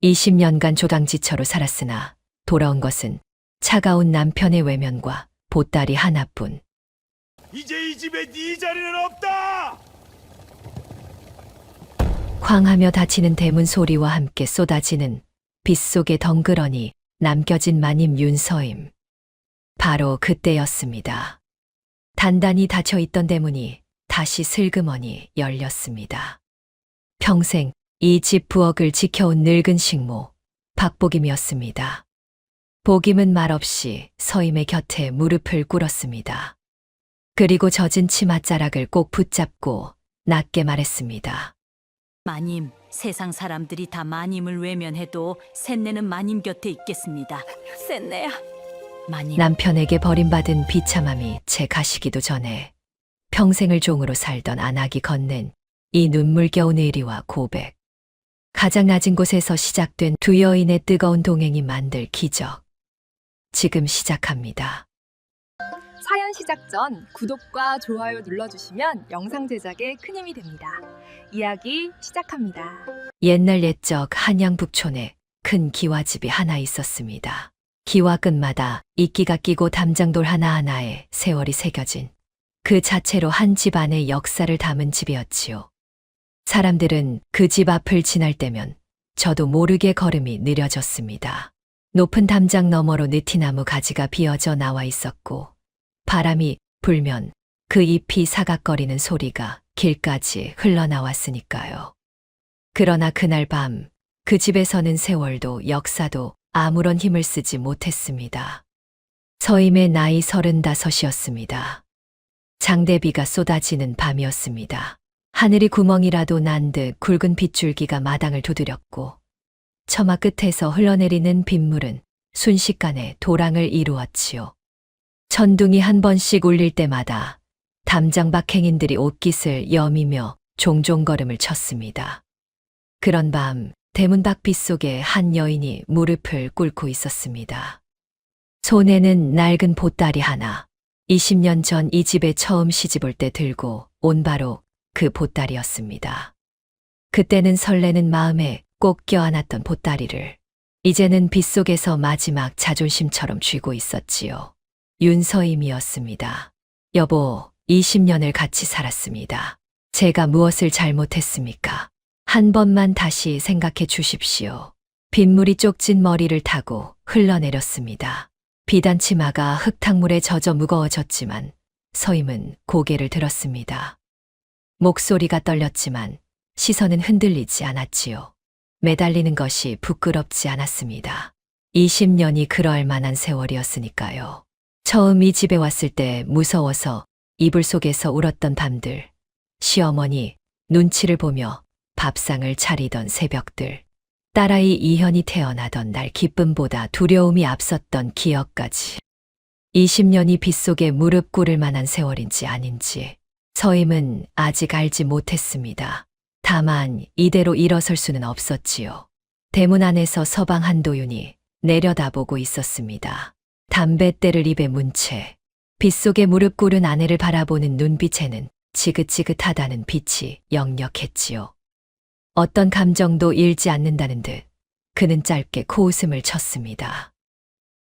20년간 조당지처로 살았으나 돌아온 것은 차가운 남편의 외면과 보따리 하나뿐. 이제 이 집에 네 자리는 없다! 쾅하며 닫히는 대문 소리와 함께 쏟아지는 빗속의 덩그러니 남겨진 마님 윤서임. 바로 그때였습니다. 단단히 닫혀있던 대문이 다시 슬그머니 열렸습니다. 평생 이 집 부엌을 지켜온 늙은 식모 박복임이었습니다. 복임은 말없이 서임의 곁에 무릎을 꿇었습니다. 그리고 젖은 치맛자락을 꼭 붙잡고 낮게 말했습니다. 마님, 세상 사람들이 다 마님을 외면해도 셋내는 마님 곁에 있겠습니다. 셋내야. 마님. 남편에게 버림받은 비참함이 제 가시기도 전에 평생을 종으로 살던 안악이 건넨 이 눈물겨운 의리와 고백. 가장 낮은 곳에서 시작된 두 여인의 뜨거운 동행이 만들 기적. 지금 시작합니다. 사연 시작 전 구독과 좋아요 눌러주시면 영상 제작에 큰 힘이 됩니다. 이야기 시작합니다. 옛날 옛적 한양 북촌에 큰 기와집이 하나 있었습니다. 기와 끝마다 이끼가 끼고 담장돌 하나하나에 세월이 새겨진 그 자체로 한 집 안의 역사를 담은 집이었지요. 사람들은 그 집 앞을 지날 때면 저도 모르게 걸음이 느려졌습니다. 높은 담장 너머로 느티나무 가지가 비어져 나와 있었고 바람이 불면 그 잎이 사각거리는 소리가 길까지 흘러나왔으니까요. 그러나 그날 밤 그 집에서는 세월도 역사도 아무런 힘을 쓰지 못했습니다. 서임의 나이 35이었습니다. 장대비가 쏟아지는 밤이었습니다. 하늘이 구멍이라도 난 듯 굵은 빗줄기가 마당을 두드렸고 처마 끝에서 흘러내리는 빗물은 순식간에 도랑을 이루었지요. 천둥이 한 번씩 울릴 때마다 담장 밖 행인들이 옷깃을 여미며 종종 걸음을 쳤습니다. 그런 밤 대문 밖 빗속에 한 여인이 무릎을 꿇고 있었습니다. 손에는 낡은 보따리 하나, 20년 전 이 집에 처음 시집올 때 들고 온 바로 그 보따리였습니다. 그때는 설레는 마음에 꼭 껴안았던 보따리를 이제는 빗속에서 마지막 자존심처럼 쥐고 있었지요. 윤서임이었습니다. 여보, 20년을 같이 살았습니다. 제가 무엇을 잘못했습니까? 한 번만 다시 생각해 주십시오. 빗물이 쪽진 머리를 타고 흘러내렸습니다. 비단 치마가 흙탕물에 젖어 무거워졌지만 서임은 고개를 들었습니다. 목소리가 떨렸지만 시선은 흔들리지 않았지요. 매달리는 것이 부끄럽지 않았습니다. 20년이 그러할 만한 세월이었으니까요. 처음 이 집에 왔을 때 무서워서 이불 속에서 울었던 밤들, 시어머니 눈치를 보며 밥상을 차리던 새벽들, 딸아이 이현이 태어나던 날 기쁨보다 두려움이 앞섰던 기억까지. 20년이 빗속에 무릎 꿇을 만한 세월인지 아닌지 서임은 아직 알지 못했습니다. 다만 이대로 일어설 수는 없었지요. 대문 안에서 서방 한도윤이 내려다보고 있었습니다. 담뱃대를 입에 문 채 빗속에 무릎 꿇은 아내를 바라보는 눈빛에는 지긋지긋하다는 빛이 역력했지요. 어떤 감정도 잃지 않는다는 듯 그는 짧게 코웃음을 쳤습니다.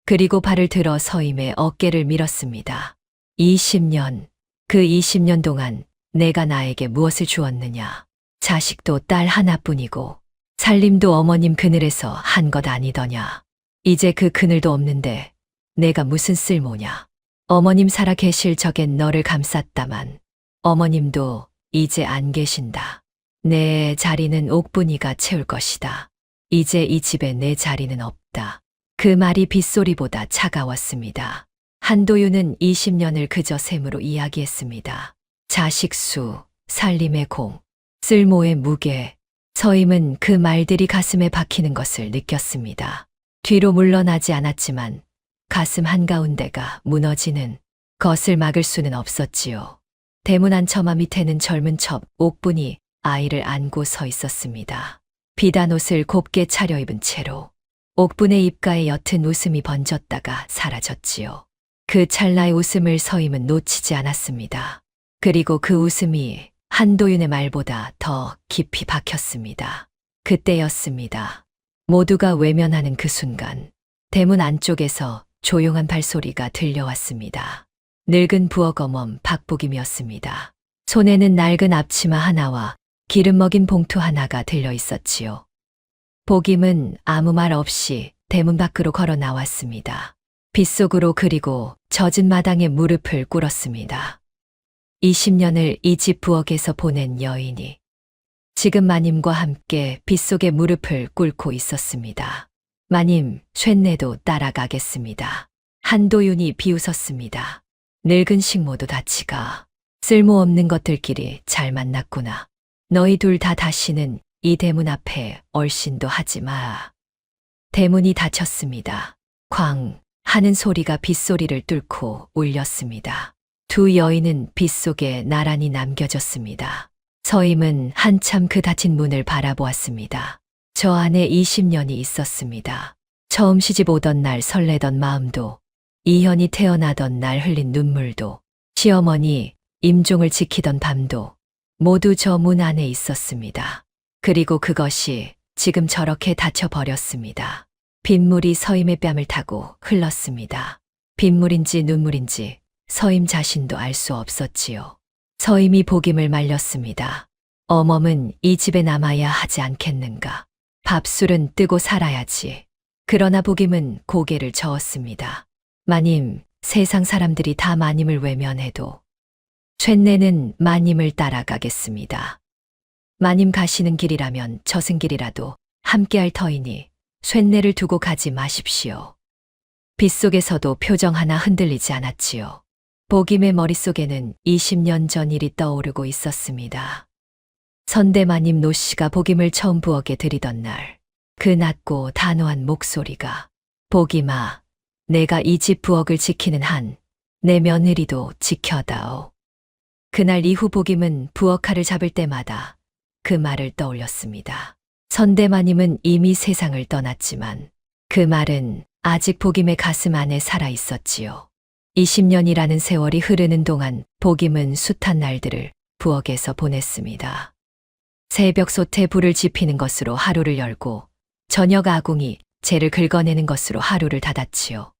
그리고 발을 들어 서임의 어깨를 밀었습니다. 20년, 그 20년 동안 내가 나에게 무엇을 주었느냐. 자식도 딸 하나뿐이고 살림도 어머님 그늘에서 한 것 아니더냐. 이제 그 그늘도 없는데 내가 무슨 쓸모냐. 어머님 살아 계실 적엔 너를 감쌌다만 어머님도 이제 안 계신다. 내 자리는 옥분이가 채울 것이다. 이제 이 집에 내 자리는 없다. 그 말이 빗소리보다 차가웠습니다. 한도윤은 20년을 그저 셈으로 이야기했습니다. 자식 수, 살림의 공, 쓸모의 무게. 서임은 그 말들이 가슴에 박히는 것을 느꼈습니다. 뒤로 물러나지 않았지만 가슴 한가운데가 무너지는 것을 막을 수는 없었지요. 대문 안 처마 밑에는 젊은 첩 옥분이 아이를 안고 서 있었습니다. 비단 옷을 곱게 차려입은 채로 옥분의 입가에 옅은 웃음이 번졌다가 사라졌지요. 그 찰나의 웃음을 서임은 놓치지 않았습니다. 그리고 그 웃음이 한도윤의 말보다 더 깊이 박혔습니다. 그때였습니다. 모두가 외면하는 그 순간 대문 안쪽에서 조용한 발소리가 들려왔습니다. 늙은 부엌어멈 박복임이었습니다. 손에는 낡은 앞치마 하나와 기름 먹인 봉투 하나가 들려 있었지요. 복임은 아무 말 없이 대문 밖으로 걸어 나왔습니다. 빗속으로 그리고 젖은 마당에 무릎을 꿇었습니다. 20년을 이 집 부엌에서 보낸 여인이 지금 마님과 함께 빗속에 무릎을 꿇고 있었습니다. 마님, 쇳내도 따라가겠습니다. 한도윤이 비웃었습니다. 늙은 식모도 다치가 쓸모없는 것들끼리 잘 만났구나. 너희 둘 다 다시는 이 대문 앞에 얼씬도 하지 마. 대문이 닫혔습니다. 쾅 하는 소리가 빗소리를 뚫고 울렸습니다. 두 여인은 빗속에 나란히 남겨졌습니다. 서임은 한참 그 닫힌 문을 바라보았습니다. 저 안에 20년이 있었습니다. 처음 시집 오던 날 설레던 마음도, 이현이 태어나던 날 흘린 눈물도, 시어머니 임종을 지키던 밤도 모두 저 문 안에 있었습니다. 그리고 그것이 지금 저렇게 닫혀버렸습니다. 빗물이 서임의 뺨을 타고 흘렀습니다. 빗물인지 눈물인지 서임 자신도 알 수 없었지요. 서임이 복임을 말렸습니다. 어멈은 이 집에 남아야 하지 않겠는가. 밥술은 뜨고 살아야지. 그러나 복임은 고개를 저었습니다. 마님, 세상 사람들이 다 마님을 외면해도 쇳내는 마님을 따라가겠습니다. 마님 가시는 길이라면 저승길이라도 함께할 터이니 쇳내를 두고 가지 마십시오. 빗속에서도 표정 하나 흔들리지 않았지요. 복임의 머릿속에는 20년 전 일이 떠오르고 있었습니다. 선대마님 노씨가 복임을 처음 부엌에 들이던 날, 그 낮고 단호한 목소리가 복임아, 내가 이 집 부엌을 지키는 한 내 며느리도 지켜다오. 그날 이후 복임은 부엌칼을 잡을 때마다 그 말을 떠올렸습니다. 선대마님은 이미 세상을 떠났지만 그 말은 아직 복임의 가슴 안에 살아 있었지요. 20년이라는 세월이 흐르는 동안 복임은 숱한 날들을 부엌에서 보냈습니다. 새벽 솥에 불을 지피는 것으로 하루를 열고 저녁 아궁이 재를 긁어내는 것으로 하루를 닫았지요.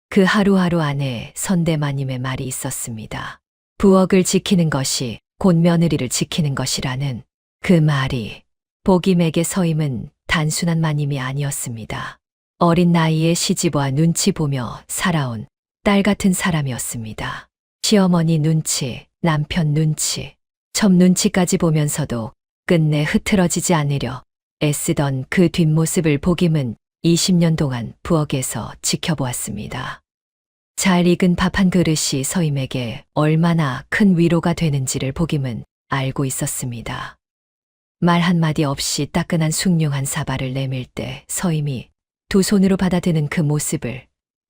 그 하루하루 안에 선대마님의 말이 있었습니다. 부엌을 지키는 것이 곧 며느리를 지키는 것이라는 그 말이 복임에게 서임은 단순한 마님이 아니었습니다. 어린 나이에 시집와 눈치 보며 살아온 딸 같은 사람이었습니다. 시어머니 눈치, 남편 눈치, 첩 눈치까지 보면서도 끝내 흐트러지지 않으려 애쓰던 그 뒷모습을 복임은 20년 동안 부엌에서 지켜보았습니다. 잘 익은 밥 한 그릇이 서임에게 얼마나 큰 위로가 되는지를 복임은 알고 있었습니다. 말 한마디 없이 따끈한 숭늉한 사발을 내밀 때 서임이 두 손으로 받아드는 그 모습을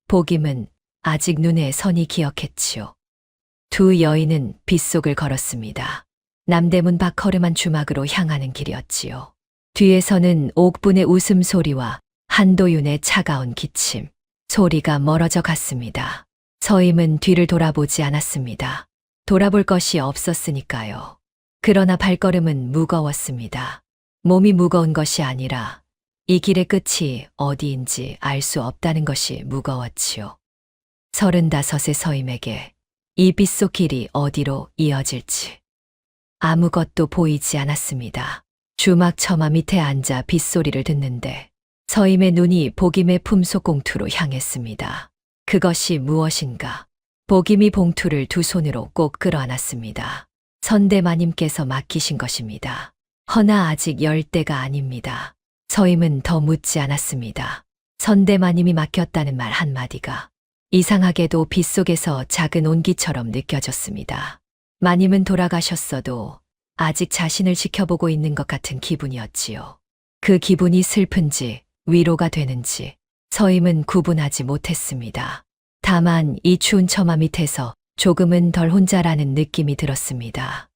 복임은 아직 눈에 선히 기억했지요. 두 여인은 빗속을 걸었습니다. 남대문 밖 허름한 주막으로 향하는 길이었지요. 뒤에서는 옥분의 웃음소리와 한도윤의 차가운 기침, 소리가 멀어져 갔습니다. 서임은 뒤를 돌아보지 않았습니다. 돌아볼 것이 없었으니까요. 그러나 발걸음은 무거웠습니다. 몸이 무거운 것이 아니라 이 길의 끝이 어디인지 알 수 없다는 것이 무거웠지요. 35의 서임에게 이 빗속 길이 어디로 이어질지 아무것도 보이지 않았습니다. 주막 처마 밑에 앉아 빗소리를 듣는데 서임의 눈이 복임의 품속 봉투로 향했습니다. 그것이 무엇인가? 복임이 봉투를 두 손으로 꼭 끌어안았습니다. 선대마님께서 맡기신 것입니다. 허나 아직 열 때가 아닙니다. 서임은 더 묻지 않았습니다. 선대마님이 맡겼다는 말 한마디가 이상하게도 빗속에서 작은 온기처럼 느껴졌습니다. 마님은 돌아가셨어도 아직 자신을 지켜보고 있는 것 같은 기분이었지요. 그 기분이 슬픈지 위로가 되는지 서임은 구분하지 못했습니다. 다만 이 추운 처마 밑에서 조금은 덜 혼자라는 느낌이 들었습니다.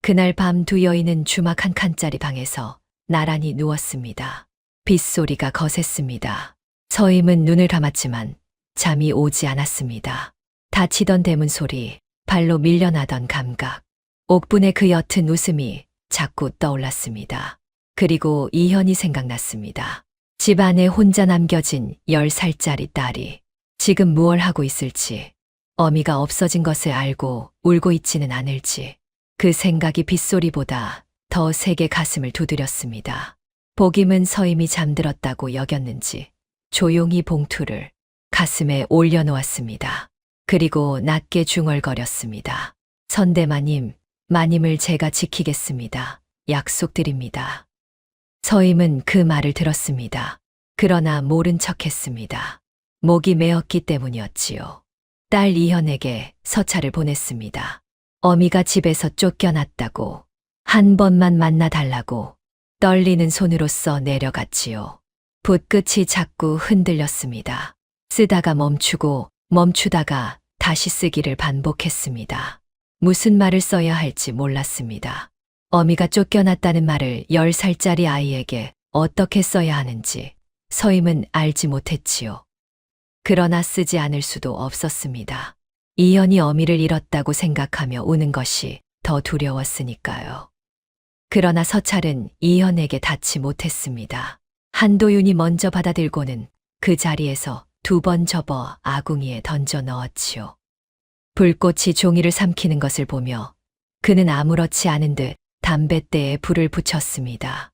그날 밤 두 여인은 주막 한 칸짜리 방에서 나란히 누웠습니다. 빗소리가 거셌습니다. 서임은 눈을 감았지만 잠이 오지 않았습니다. 닫히던 대문 소리, 발로 밀려나던 감각, 옥분의 그 옅은 웃음이 자꾸 떠올랐습니다. 그리고 이현이 생각났습니다. 집안에 혼자 남겨진 10살짜리 딸이 지금 무얼 하고 있을지, 어미가 없어진 것을 알고 울고 있지는 않을지, 그 생각이 빗소리보다 더 세게 가슴을 두드렸습니다. 복임은 서임이 잠들었다고 여겼는지 조용히 봉투를 가슴에 올려놓았습니다. 그리고 낮게 중얼거렸습니다. 선대마님, 마님을 제가 지키겠습니다. 약속드립니다. 서임은 그 말을 들었습니다. 그러나 모른 척했습니다. 목이 메었기 때문이었지요. 딸 이현에게 서찰을 보냈습니다. 어미가 집에서 쫓겨났다고, 한 번만 만나달라고 떨리는 손으로써 내려갔지요. 붓끝이 자꾸 흔들렸습니다. 쓰다가 멈추고 멈추다가 다시 쓰기를 반복했습니다. 무슨 말을 써야 할지 몰랐습니다. 어미가 쫓겨났다는 말을 10살짜리 아이에게 어떻게 써야 하는지 서임은 알지 못했지요. 그러나 쓰지 않을 수도 없었습니다. 이현이 어미를 잃었다고 생각하며 우는 것이 더 두려웠으니까요. 그러나 서찰은 이현에게 닿지 못했습니다. 한도윤이 먼저 받아들고는 그 자리에서 2번 접어 아궁이에 던져 넣었지요. 불꽃이 종이를 삼키는 것을 보며 그는 아무렇지 않은 듯 담뱃대에 불을 붙였습니다.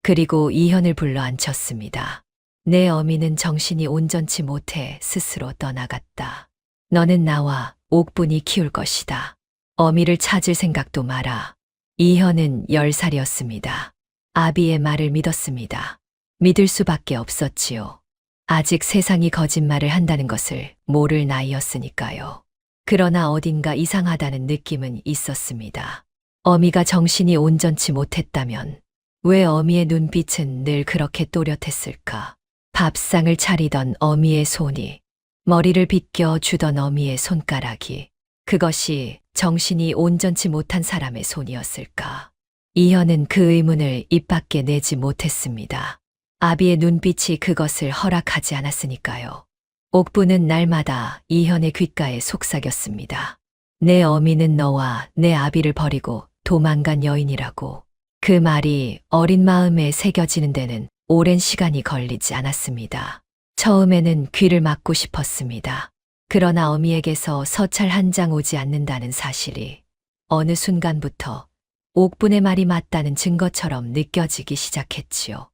그리고 이현을 불러 앉혔습니다. 내 어미는 정신이 온전치 못해 스스로 떠나갔다. 너는 나와 옥분이 키울 것이다. 어미를 찾을 생각도 마라. 이현은 10살이었습니다. 아비의 말을 믿었습니다. 믿을 수밖에 없었지요. 아직 세상이 거짓말을 한다는 것을 모를 나이였으니까요. 그러나 어딘가 이상하다는 느낌은 있었습니다. 어미가 정신이 온전치 못했다면 왜 어미의 눈빛은 늘 그렇게 또렷했을까? 밥상을 차리던 어미의 손이, 머리를 빗겨 주던 어미의 손가락이, 그것이 정신이 온전치 못한 사람의 손이었을까? 이현은 그 의문을 입 밖에 내지 못했습니다. 아비의 눈빛이 그것을 허락하지 않았으니까요. 옥부는 날마다 이현의 귓가에 속삭였습니다. 내 어미는 너와 내 아비를 버리고 도망간 여인이라고. 그 말이 어린 마음에 새겨지는 데는 오랜 시간이 걸리지 않았습니다. 처음에는 귀를 막고 싶었습니다. 그러나 어미에게서 서찰 한 장 오지 않는다는 사실이 어느 순간부터 옥분의 말이 맞다는 증거처럼 느껴지기 시작했지요.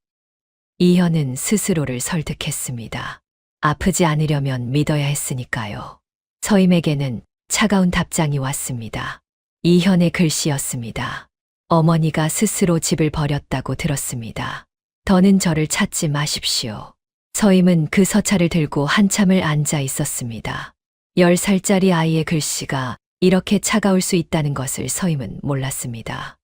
이현은 스스로를 설득했습니다. 아프지 않으려면 믿어야 했으니까요. 서임에게는 차가운 답장이 왔습니다. 이현의 글씨였습니다. 어머니가 스스로 집을 버렸다고 들었습니다. 더는 저를 찾지 마십시오. 서임은 그 서찰을 들고 한참을 앉아 있었습니다. 10살짜리 아이의 글씨가 이렇게 차가울 수 있다는 것을 서임은 몰랐습니다.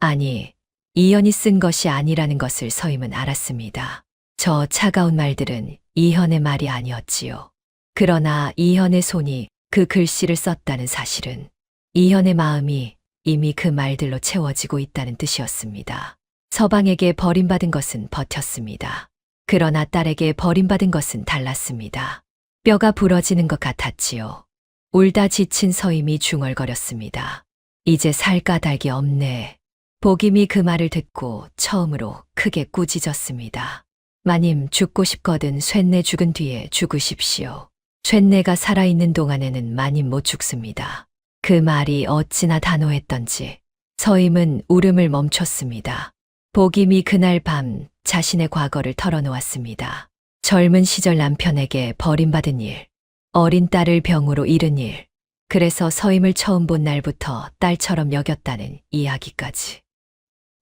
아니, 이현이 쓴 것이 아니라는 것을 서임은 알았습니다. 저 차가운 말들은 이현의 말이 아니었지요. 그러나 이현의 손이 그 글씨를 썼다는 사실은 이현의 마음이 이미 그 말들로 채워지고 있다는 뜻이었습니다. 서방에게 버림받은 것은 버텼습니다. 그러나 딸에게 버림받은 것은 달랐습니다. 뼈가 부러지는 것 같았지요. 울다 지친 서임이 중얼거렸습니다. 이제 살 까닭이 없네. 복임이 그 말을 듣고 처음으로 크게 꾸짖었습니다. 마님, 죽고 싶거든 쇳내 죽은 뒤에 죽으십시오. 쇳내가 살아있는 동안에는 마님 못 죽습니다. 그 말이 어찌나 단호했던지 서임은 울음을 멈췄습니다. 복임이 그날 밤 자신의 과거를 털어놓았습니다. 젊은 시절 남편에게 버림받은 일, 어린 딸을 병으로 잃은 일, 그래서 서임을 처음 본 날부터 딸처럼 여겼다는 이야기까지.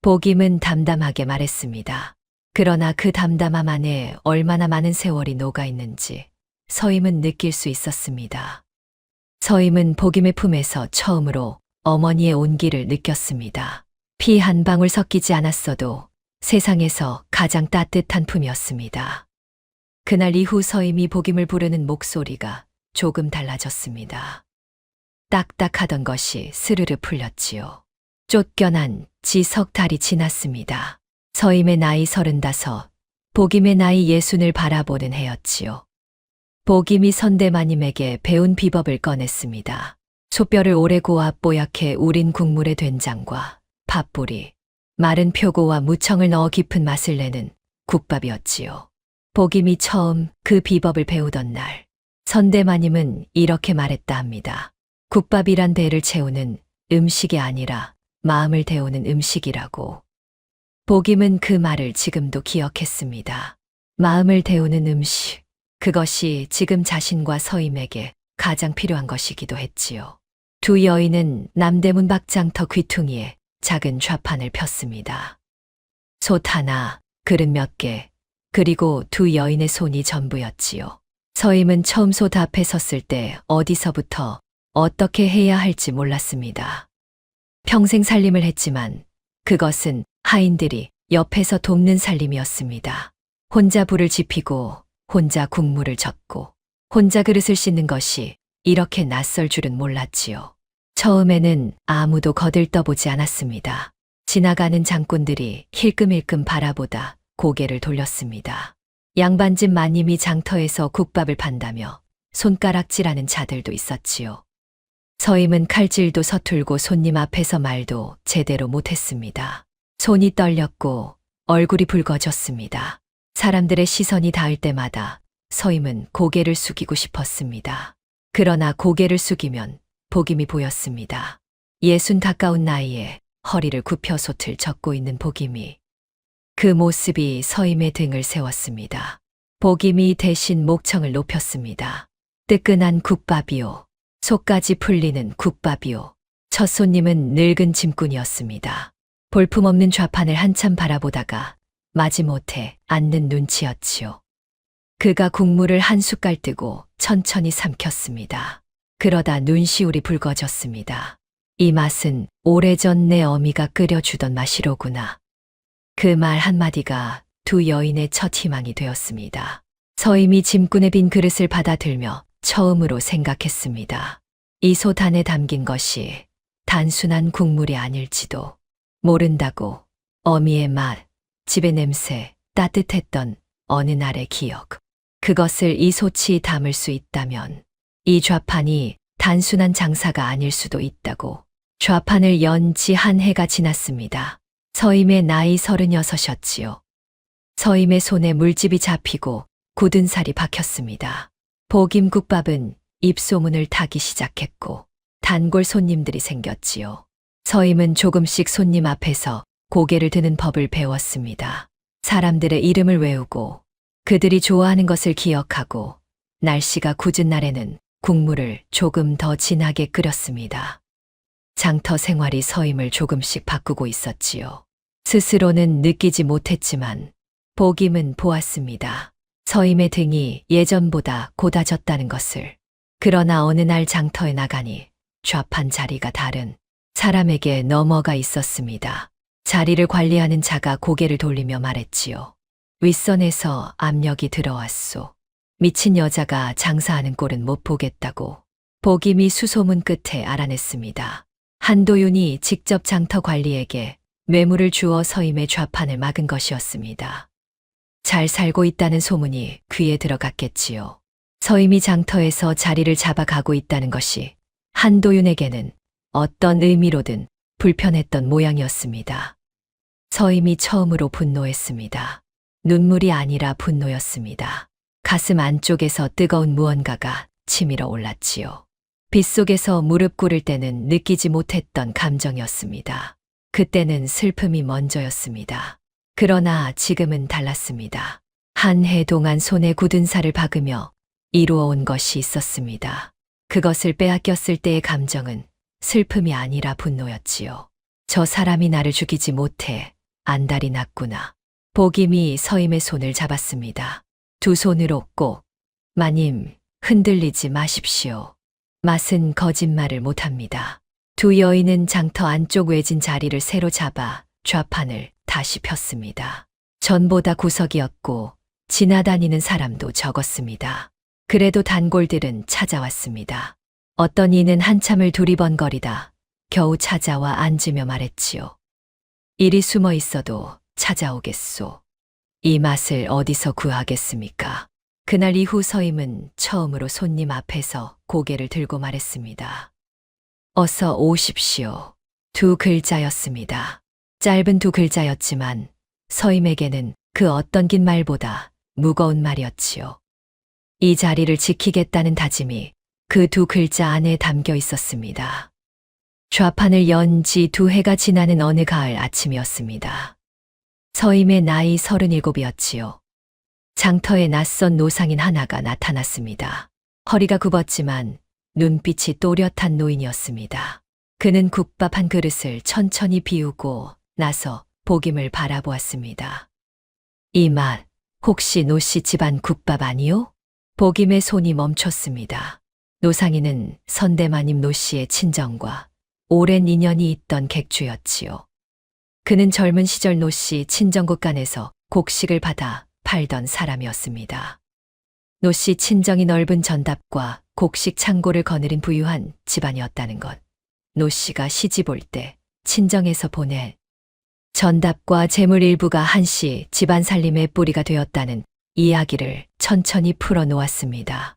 복임은 담담하게 말했습니다. 그러나 그 담담함 안에 얼마나 많은 세월이 녹아있는지 서임은 느낄 수 있었습니다. 서임은 복임의 품에서 처음으로 어머니의 온기를 느꼈습니다. 피 한 방울 섞이지 않았어도 세상에서 가장 따뜻한 품이었습니다. 그날 이후 서임이 복임을 부르는 목소리가 조금 달라졌습니다. 딱딱하던 것이 스르르 풀렸지요. 쫓겨난 지 석 달이 지났습니다. 서임의 나이 35, 복임의 나이 60을 바라보는 해였지요. 복임이 선대마님에게 배운 비법을 꺼냈습니다. 소뼈를 오래 고아 뽀얗게 우린 국물의 된장과 팥뿌리, 마른 표고와 무청을 넣어 깊은 맛을 내는 국밥이었지요. 복임이 처음 그 비법을 배우던 날, 선대마님은 이렇게 말했다 합니다. 국밥이란 배를 채우는 음식이 아니라 마음을 데우는 음식이라고. 복임은 그 말을 지금도 기억했습니다. 마음을 데우는 음식, 그것이 지금 자신과 서임에게 가장 필요한 것이기도 했지요. 두 여인은 남대문 박장터 귀퉁이에 작은 좌판을 폈습니다. 솥 하나, 그릇 몇 개, 그리고 두 여인의 손이 전부였지요. 서임은 처음 솥 앞에 섰을 때 어디서부터 어떻게 해야 할지 몰랐습니다. 평생 살림을 했지만 그것은 하인들이 옆에서 돕는 살림이었습니다. 혼자 불을 지피고 혼자 국물을 젓고 혼자 그릇을 씻는 것이 이렇게 낯설 줄은 몰랐지요. 처음에는 아무도 거들떠보지 않았습니다. 지나가는 장꾼들이 힐끔힐끔 바라보다 고개를 돌렸습니다. 양반집 마님이 장터에서 국밥을 판다며 손가락질하는 자들도 있었지요. 서임은 칼질도 서툴고 손님 앞에서 말도 제대로 못했습니다. 손이 떨렸고 얼굴이 붉어졌습니다. 사람들의 시선이 닿을 때마다 서임은 고개를 숙이고 싶었습니다. 그러나 고개를 숙이면 복임이 보였습니다. 60 가까운 나이에 허리를 굽혀 솥을 젓고 있는 복임이. 그 모습이 서임의 등을 세웠습니다. 복임이 대신 목청을 높였습니다. 뜨끈한 국밥이요. 속까지 풀리는 국밥이요. 첫 손님은 늙은 짐꾼이었습니다. 볼품없는 좌판을 한참 바라보다가 마지못해 앉는 눈치였지요. 그가 국물을 한 숟갈 뜨고 천천히 삼켰습니다. 그러다 눈시울이 붉어졌습니다. 이 맛은 오래전 내 어미가 끓여주던 맛이로구나. 그 말 한마디가 두 여인의 첫 희망이 되었습니다. 서임이 짐꾼의 빈 그릇을 받아들며 처음으로 생각했습니다. 이 솥 안에 담긴 것이 단순한 국물이 아닐지도 모른다고. 어미의 맛, 집의 냄새, 따뜻했던 어느 날의 기억. 그것을 이 솥이 담을 수 있다면 이 좌판이 단순한 장사가 아닐 수도 있다고. 좌판을 연 지 한 해가 지났습니다. 서임의 나이 36이었지요. 서임의 손에 물집이 잡히고 굳은 살이 박혔습니다. 복임국밥은 입소문을 타기 시작했고 단골 손님들이 생겼지요. 서임은 조금씩 손님 앞에서 고개를 드는 법을 배웠습니다. 사람들의 이름을 외우고 그들이 좋아하는 것을 기억하고 날씨가 궂은 날에는 국물을 조금 더 진하게 끓였습니다. 장터 생활이 서임을 조금씩 바꾸고 있었지요. 스스로는 느끼지 못했지만 복임은 보았습니다. 서임의 등이 예전보다 고다졌다는 것을. 그러나 어느 날 장터에 나가니 좌판 자리가 다른 사람에게 넘어가 있었습니다. 자리를 관리하는 자가 고개를 돌리며 말했지요. 윗선에서 압력이 들어왔소. 미친 여자가 장사하는 꼴은 못 보겠다고. 복임이 수소문 끝에 알아냈습니다. 한도윤이 직접 장터 관리에게 뇌물을 주어 서임의 좌판을 막은 것이었습니다. 잘 살고 있다는 소문이 귀에 들어갔겠지요. 서임이 장터에서 자리를 잡아가고 있다는 것이 한도윤에게는 어떤 의미로든 불편했던 모양이었습니다. 서임이 처음으로 분노했습니다. 눈물이 아니라 분노였습니다. 가슴 안쪽에서 뜨거운 무언가가 치밀어 올랐지요. 빗속에서 무릎 꿇을 때는 느끼지 못했던 감정이었습니다. 그때는 슬픔이 먼저였습니다. 그러나 지금은 달랐습니다. 한 해 동안 손에 굳은 살을 박으며 이루어온 것이 있었습니다. 그것을 빼앗겼을 때의 감정은 슬픔이 아니라 분노였지요. 저 사람이 나를 죽이지 못해 안달이 났구나. 복임이 서임의 손을 잡았습니다. 두 손으로 꼭. 마님, 흔들리지 마십시오. 맛은 거짓말을 못합니다. 두 여인은 장터 안쪽 외진 자리를 새로 잡아 좌판을 다시 폈습니다. 전보다 구석이었고 지나다니는 사람도 적었습니다. 그래도 단골들은 찾아왔습니다. 어떤 이는 한참을 두리번거리다 겨우 찾아와 앉으며 말했지요. 이리 숨어 있어도 찾아오겠소. 이 맛을 어디서 구하겠습니까? 그날 이후 서임은 처음으로 손님 앞에서 고개를 들고 말했습니다. 어서 오십시오. 두 글자였습니다. 짧은 두 글자였지만 서임에게는 그 어떤 긴 말보다 무거운 말이었지요. 이 자리를 지키겠다는 다짐이 그 두 글자 안에 담겨 있었습니다. 좌판을 연 지 2해가 지나는 어느 가을 아침이었습니다. 서임의 나이 37이었지요. 장터에 낯선 노상인 하나가 나타났습니다. 허리가 굽었지만 눈빛이 또렷한 노인이었습니다. 그는 국밥 한 그릇을 천천히 비우고 나서 복임을 바라보았습니다. 이 맛, 혹시 노씨 집안 국밥 아니요? 복임의 손이 멈췄습니다. 노상인은 선대마님 노씨의 친정과 오랜 인연이 있던 객주였지요. 그는 젊은 시절 노씨 친정국간에서 곡식을 받아 팔던 사람이었습니다. 노씨 친정이 넓은 전답과 곡식 창고를 거느린 부유한 집안이었다는 것. 노씨가 시집 올 때 친정에서 보낸 전답과 재물 일부가 한씨 집안 살림의 뿌리가 되었다는 이야기를 천천히 풀어 놓았습니다.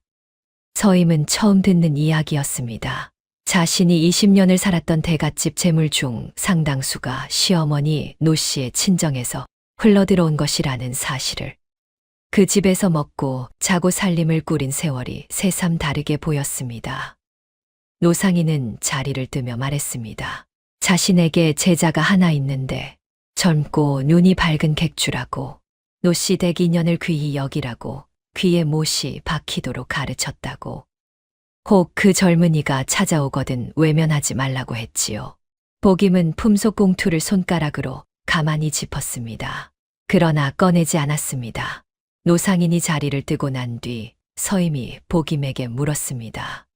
서임은 처음 듣는 이야기였습니다. 자신이 20년을 살았던 대갓집 재물 중 상당수가 시어머니 노씨의 친정에서 흘러들어온 것이라는 사실을. 그 집에서 먹고 자고 살림을 꾸린 세월이 새삼 다르게 보였습니다. 노상인은 자리를 뜨며 말했습니다. 자신에게 제자가 하나 있는데 젊고 눈이 밝은 객주라고, 노씨 댁 인연을 귀히 여기라고 귀에 못이 박히도록 가르쳤다고. 혹 그 젊은이가 찾아오거든 외면하지 말라고 했지요. 복임은 품속 봉투를 손가락으로 가만히 짚었습니다. 그러나 꺼내지 않았습니다. 노상인이 자리를 뜨고 난 뒤 서임이 복임에게 물었습니다.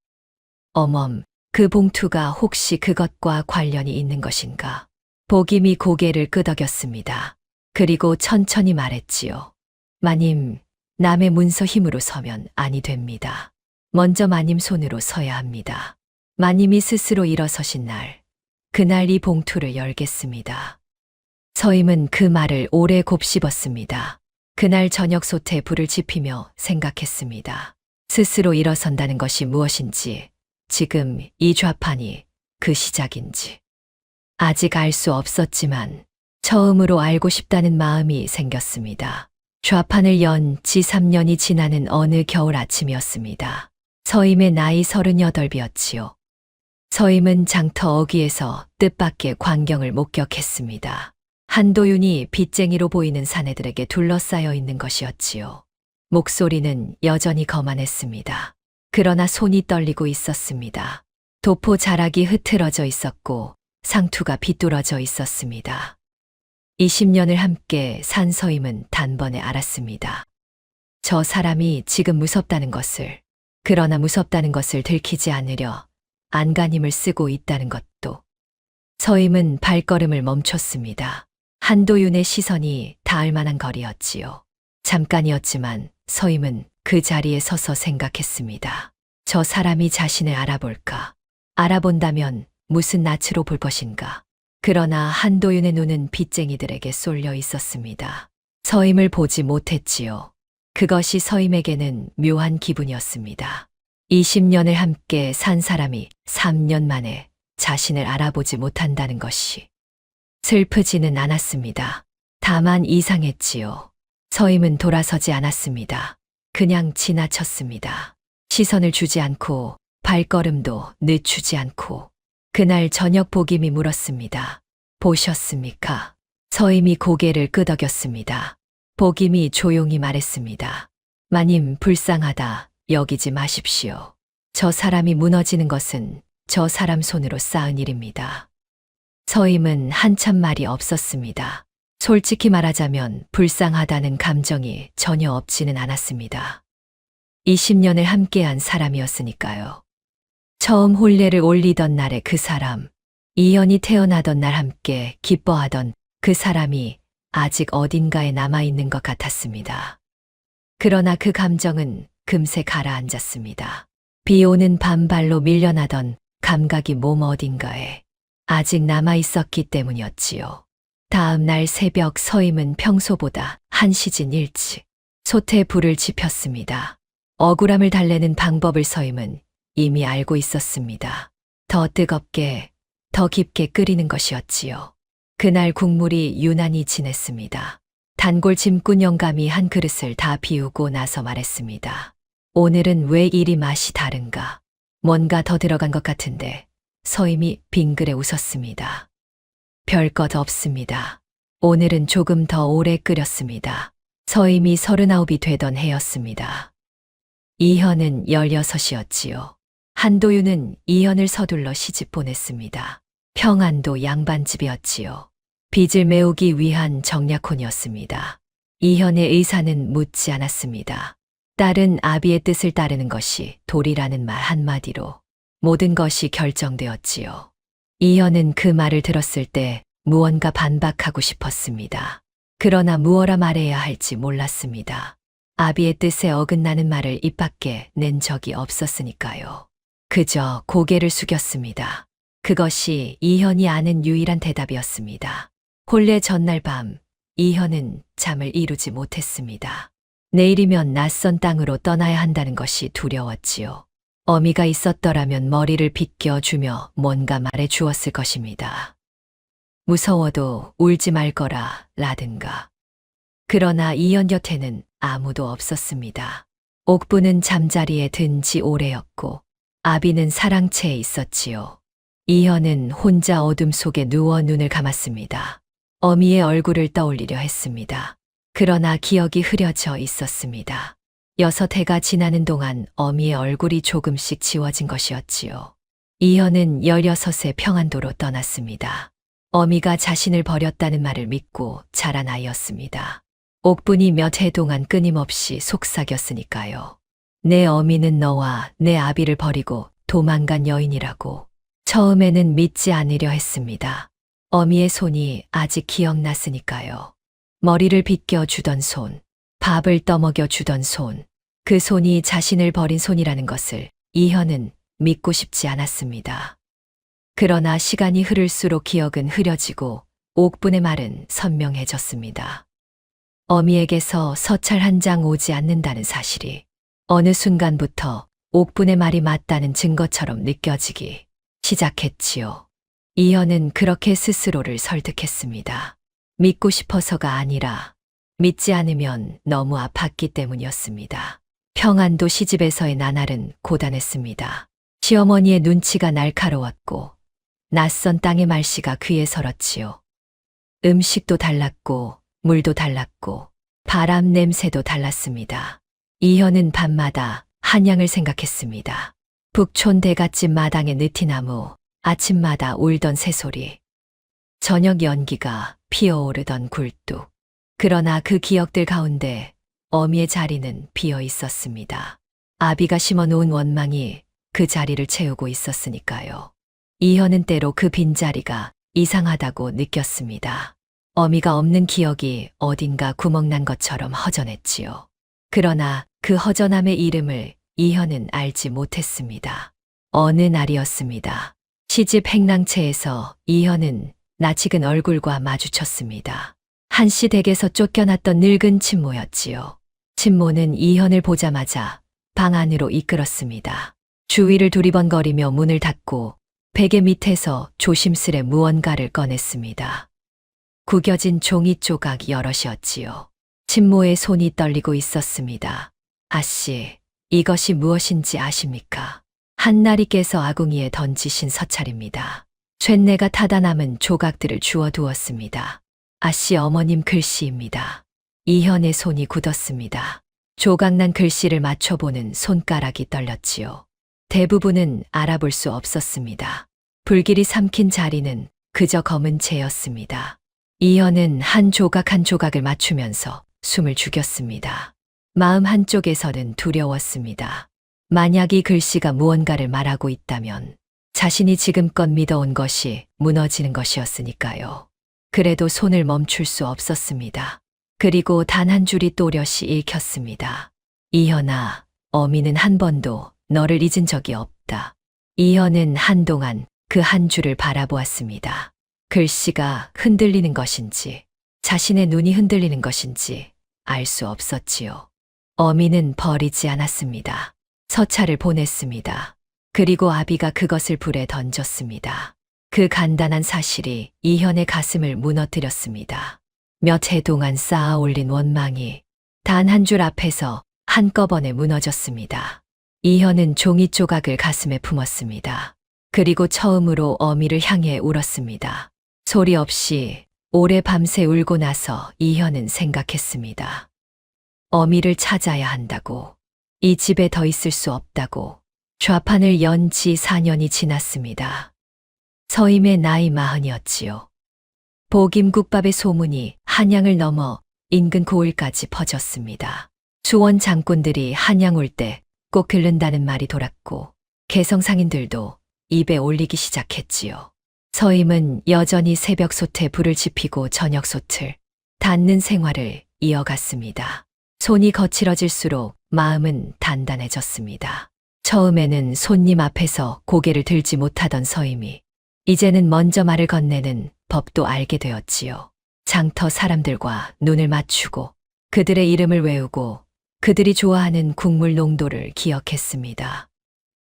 어멈, 그 봉투가 혹시 그것과 관련이 있는 것인가? 복임이 고개를 끄덕였습니다. 그리고 천천히 말했지요. 마님, 남의 문서 힘으로 서면 아니 됩니다. 먼저 마님 손으로 서야 합니다. 마님이 스스로 일어서신 날, 그날 이 봉투를 열겠습니다. 서임은 그 말을 오래 곱씹었습니다. 그날 저녁 솥에 불을 지피며 생각했습니다. 스스로 일어선다는 것이 무엇인지, 지금 이 좌판이 그 시작인지. 아직 알 수 없었지만 처음으로 알고 싶다는 마음이 생겼습니다. 좌판을 연 지 3년이 지나는 어느 겨울 아침이었습니다. 서임의 나이 38이었지요. 서임은 장터 어귀에서 뜻밖의 광경을 목격했습니다. 한도윤이 빚쟁이로 보이는 사내들에게 둘러싸여 있는 것이었지요. 목소리는 여전히 거만했습니다. 그러나 손이 떨리고 있었습니다. 도포 자락이 흐트러져 있었고 상투가 비뚤어져 있었습니다. 20년을 함께 산 서임은 단번에 알았습니다. 저 사람이 지금 무섭다는 것을, 그러나 무섭다는 것을 들키지 않으려 안간힘을 쓰고 있다는 것도. 서임은 발걸음을 멈췄습니다. 한도윤의 시선이 닿을 만한 거리였지요. 잠깐이었지만 서임은 그 자리에 서서 생각했습니다. 저 사람이 자신을 알아볼까? 알아본다면 무슨 낯으로 볼 것인가? 그러나 한도윤의 눈은 빚쟁이들에게 쏠려 있었습니다. 서임을 보지 못했지요. 그것이 서임에게는 묘한 기분이었습니다. 20년을 함께 산 사람이 3년 만에 자신을 알아보지 못한다는 것이. 슬프지는 않았습니다. 다만 이상했지요. 서임은 돌아서지 않았습니다. 그냥 지나쳤습니다. 시선을 주지 않고 발걸음도 늦추지 않고. 그날 저녁 복임이 물었습니다. 보셨습니까? 서임이 고개를 끄덕였습니다. 복임이 조용히 말했습니다. 마님, 불쌍하다 여기지 마십시오. 저 사람이 무너지는 것은 저 사람 손으로 쌓은 일입니다. 서임은 한참 말이 없었습니다. 솔직히 말하자면 불쌍하다는 감정이 전혀 없지는 않았습니다. 20년을 함께한 사람이었으니까요. 처음 혼례를 올리던 날의 그 사람, 이연이 태어나던 날 함께 기뻐하던 그 사람이 아직 어딘가에 남아있는 것 같았습니다. 그러나 그 감정은 금세 가라앉았습니다. 비 오는 밤발로 밀려나던 감각이 몸 어딘가에 아직 남아있었기 때문이었지요. 다음 날 새벽 서임은 평소보다 한시진 일찍 솥에 불을 지폈습니다. 억울함을 달래는 방법을 서임은 이미 알고 있었습니다. 더 뜨겁게, 더 깊게 끓이는 것이었지요. 그날 국물이 유난히 진했습니다. 단골 짐꾼 영감이 한 그릇을 다 비우고 나서 말했습니다. 오늘은 왜 이리 맛이 다른가? 뭔가 더 들어간 것 같은데 서임이 빙그레 웃었습니다. 별것 없습니다. 오늘은 조금 더 오래 끓였습니다. 서임이 39이 되던 해였습니다. 이현은 16이었지요. 한도윤은 이현을 서둘러 시집 보냈습니다. 평안도 양반집이었지요. 빚을 메우기 위한 정략혼이었습니다. 이현의 의사는 묻지 않았습니다. 딸은 아비의 뜻을 따르는 것이 도리라는 말 한마디로 모든 것이 결정되었지요. 이현은 그 말을 들었을 때 무언가 반박하고 싶었습니다. 그러나 무엇라 말해야 할지 몰랐습니다. 아비의 뜻에 어긋나는 말을 입 밖에 낸 적이 없었으니까요. 그저 고개를 숙였습니다. 그것이 이현이 아는 유일한 대답이었습니다. 혼례 전날 밤, 이현은 잠을 이루지 못했습니다. 내일이면 낯선 땅으로 떠나야 한다는 것이 두려웠지요. 어미가 있었더라면 머리를 빗겨주며 뭔가 말해 주었을 것입니다. 무서워도 울지 말 거라 라든가. 그러나 이현 곁에는 아무도 없었습니다. 옥부는 잠자리에 든 지 오래였고 아비는 사랑채에 있었지요. 이현은 혼자 어둠 속에 누워 눈을 감았습니다. 어미의 얼굴을 떠올리려 했습니다. 그러나 기억이 흐려져 있었습니다. 6해가 지나는 동안 어미의 얼굴이 조금씩 지워진 것이었지요. 이현은 16에 평안도로 떠났습니다. 어미가 자신을 버렸다는 말을 믿고 자란 아이였습니다. 옥분이 몇 해 동안 끊임없이 속삭였으니까요. 내 어미는 너와 내 아비를 버리고 도망간 여인이라고. 처음에는 믿지 않으려 했습니다. 어미의 손이 아직 기억났으니까요. 머리를 빗겨주던 손, 밥을 떠먹여 주던 손, 그 손이 자신을 버린 손이라는 것을 이현은 믿고 싶지 않았습니다. 그러나 시간이 흐를수록 기억은 흐려지고 옥분의 말은 선명해졌습니다. 어미에게서 서찰 한 장 오지 않는다는 사실이 어느 순간부터 옥분의 말이 맞다는 증거처럼 느껴지기 시작했지요. 이현은 그렇게 스스로를 설득했습니다. 믿고 싶어서가 아니라 믿지 않으면 너무 아팠기 때문이었습니다. 평안도 시집에서의 나날은 고단했습니다. 시어머니의 눈치가 날카로웠고 낯선 땅의 말씨가 귀에 설었지요. 음식도 달랐고 물도 달랐고 바람 냄새도 달랐습니다. 이현은 밤마다 한양을 생각했습니다. 북촌 대갓집 마당의 느티나무, 아침마다 울던 새소리, 저녁 연기가 피어오르던 굴뚝. 그러나 그 기억들 가운데 어미의 자리는 비어 있었습니다. 아비가 심어놓은 원망이 그 자리를 채우고 있었으니까요. 이현은 때로 그 빈자리가 이상하다고 느꼈습니다. 어미가 없는 기억이 어딘가 구멍난 것처럼 허전했지요. 그러나 그 허전함의 이름을 이현은 알지 못했습니다. 어느 날이었습니다. 시집 행랑채에서 이현은 낯익은 얼굴과 마주쳤습니다. 한씨 댁에서 쫓겨났던 늙은 친모였지요. 친모는 이현을 보자마자 방 안으로 이끌었습니다. 주위를 두리번거리며 문을 닫고 베개 밑에서 조심스레 무언가를 꺼냈습니다. 구겨진 종이 조각 여럿이었지요. 친모의 손이 떨리고 있었습니다. 아씨, 이것이 무엇인지 아십니까? 한나리께서 아궁이에 던지신 서찰입니다. 쇳내가 타다 남은 조각들을 주워 두었습니다. 아씨 어머님 글씨입니다. 이현의 손이 굳었습니다. 조각난 글씨를 맞춰보는 손가락이 떨렸지요. 대부분은 알아볼 수 없었습니다. 불길이 삼킨 자리는 그저 검은 채였습니다. 이현은 한 조각 한 조각을 맞추면서 숨을 죽였습니다. 마음 한쪽에서는 두려웠습니다. 만약 이 글씨가 무언가를 말하고 있다면 자신이 지금껏 믿어온 것이 무너지는 것이었으니까요. 그래도 손을 멈출 수 없었습니다. 그리고 단 한 줄이 또렷이 읽혔습니다. 이현아, 어미는 한 번도 너를 잊은 적이 없다. 이현은 한동안 그 한 줄을 바라보았습니다. 글씨가 흔들리는 것인지 자신의 눈이 흔들리는 것인지 알 수 없었지요. 어미는 버리지 않았습니다. 서찰을 보냈습니다. 그리고 아비가 그것을 불에 던졌습니다. 그 간단한 사실이 이현의 가슴을 무너뜨렸습니다. 몇 해 동안 쌓아 올린 원망이 단 한 줄 앞에서 한꺼번에 무너졌습니다. 이현은 종이 조각을 가슴에 품었습니다. 그리고 처음으로 어미를 향해 울었습니다. 소리 없이 오래 밤새 울고 나서 이현은 생각했습니다. 어미를 찾아야 한다고. 이 집에 더 있을 수 없다고. 좌판을 연 지 4년이 지났습니다. 서임의 나이 40이었지요. 보김국밥의 소문이 한양을 넘어 인근 고을까지 퍼졌습니다. 수원 장꾼들이 한양 올 때 꼭 들른다는 말이 돌았고 개성상인들도 입에 올리기 시작했지요. 서임은 여전히 새벽 솥에 불을 지피고 저녁 솥을 닫는 생활을 이어갔습니다. 손이 거칠어질수록 마음은 단단해졌습니다. 처음에는 손님 앞에서 고개를 들지 못하던 서임이 이제는 먼저 말을 건네는 법도 알게 되었지요. 장터 사람들과 눈을 맞추고 그들의 이름을 외우고 그들이 좋아하는 국물 농도를 기억했습니다.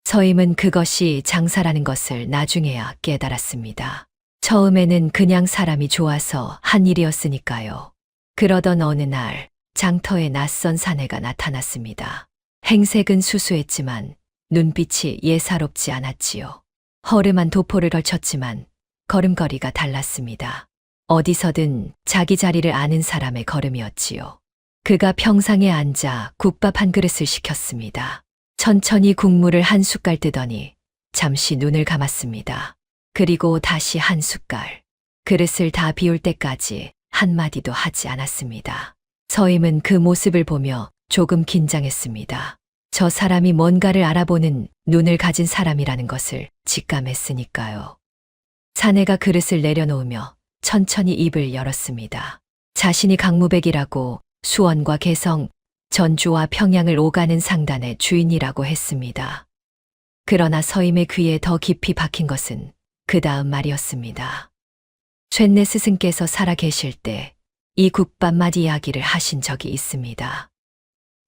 서임은 그것이 장사라는 것을 나중에야 깨달았습니다. 처음에는 그냥 사람이 좋아서 한 일이었으니까요. 그러던 어느 날 장터에 낯선 사내가 나타났습니다. 행색은 수수했지만 눈빛이 예사롭지 않았지요. 허름한 도포를 걸쳤지만 걸음걸이가 달랐습니다. 어디서든 자기 자리를 아는 사람의 걸음이었지요. 그가 평상에 앉아 국밥 한 그릇을 시켰습니다. 천천히 국물을 한 숟갈 뜨더니 잠시 눈을 감았습니다. 그리고 다시 한 숟갈. 그릇을 다 비울 때까지 한마디도 하지 않았습니다. 서임은 그 모습을 보며 조금 긴장했습니다. 저 사람이 뭔가를 알아보는 눈을 가진 사람이라는 것을 직감했으니까요. 사내가 그릇을 내려놓으며 천천히 입을 열었습니다. 자신이 강무백이라고 수원과 개성, 전주와 평양을 오가는 상단의 주인이라고 했습니다. 그러나 서임의 귀에 더 깊이 박힌 것은 그 다음 말이었습니다. 쇳내 스승께서 살아 계실 때 이 국밥맛 이야기를 하신 적이 있습니다.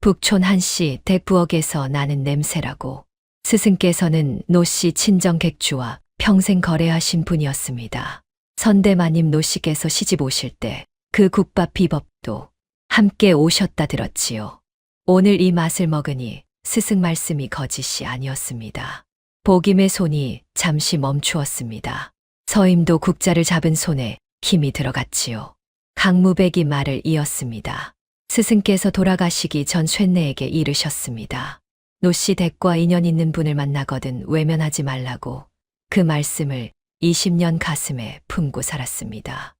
북촌 한씨 댁부엌에서 나는 냄새라고. 스승께서는 노씨 친정 객주와 평생 거래하신 분이었습니다. 선대마님 노씨께서 시집 오실 때 그 국밥 비법도 함께 오셨다 들었지요. 오늘 이 맛을 먹으니 스승 말씀이 거짓이 아니었습니다. 보김의 손이 잠시 멈추었습니다. 서임도 국자를 잡은 손에 힘이 들어갔지요. 강무백이 말을 이었습니다. 스승께서 돌아가시기 전 쇳내에게 이르셨습니다. 노씨 댁과 인연 있는 분을 만나거든 외면하지 말라고. 그 말씀을 20년 가슴에 품고 살았습니다.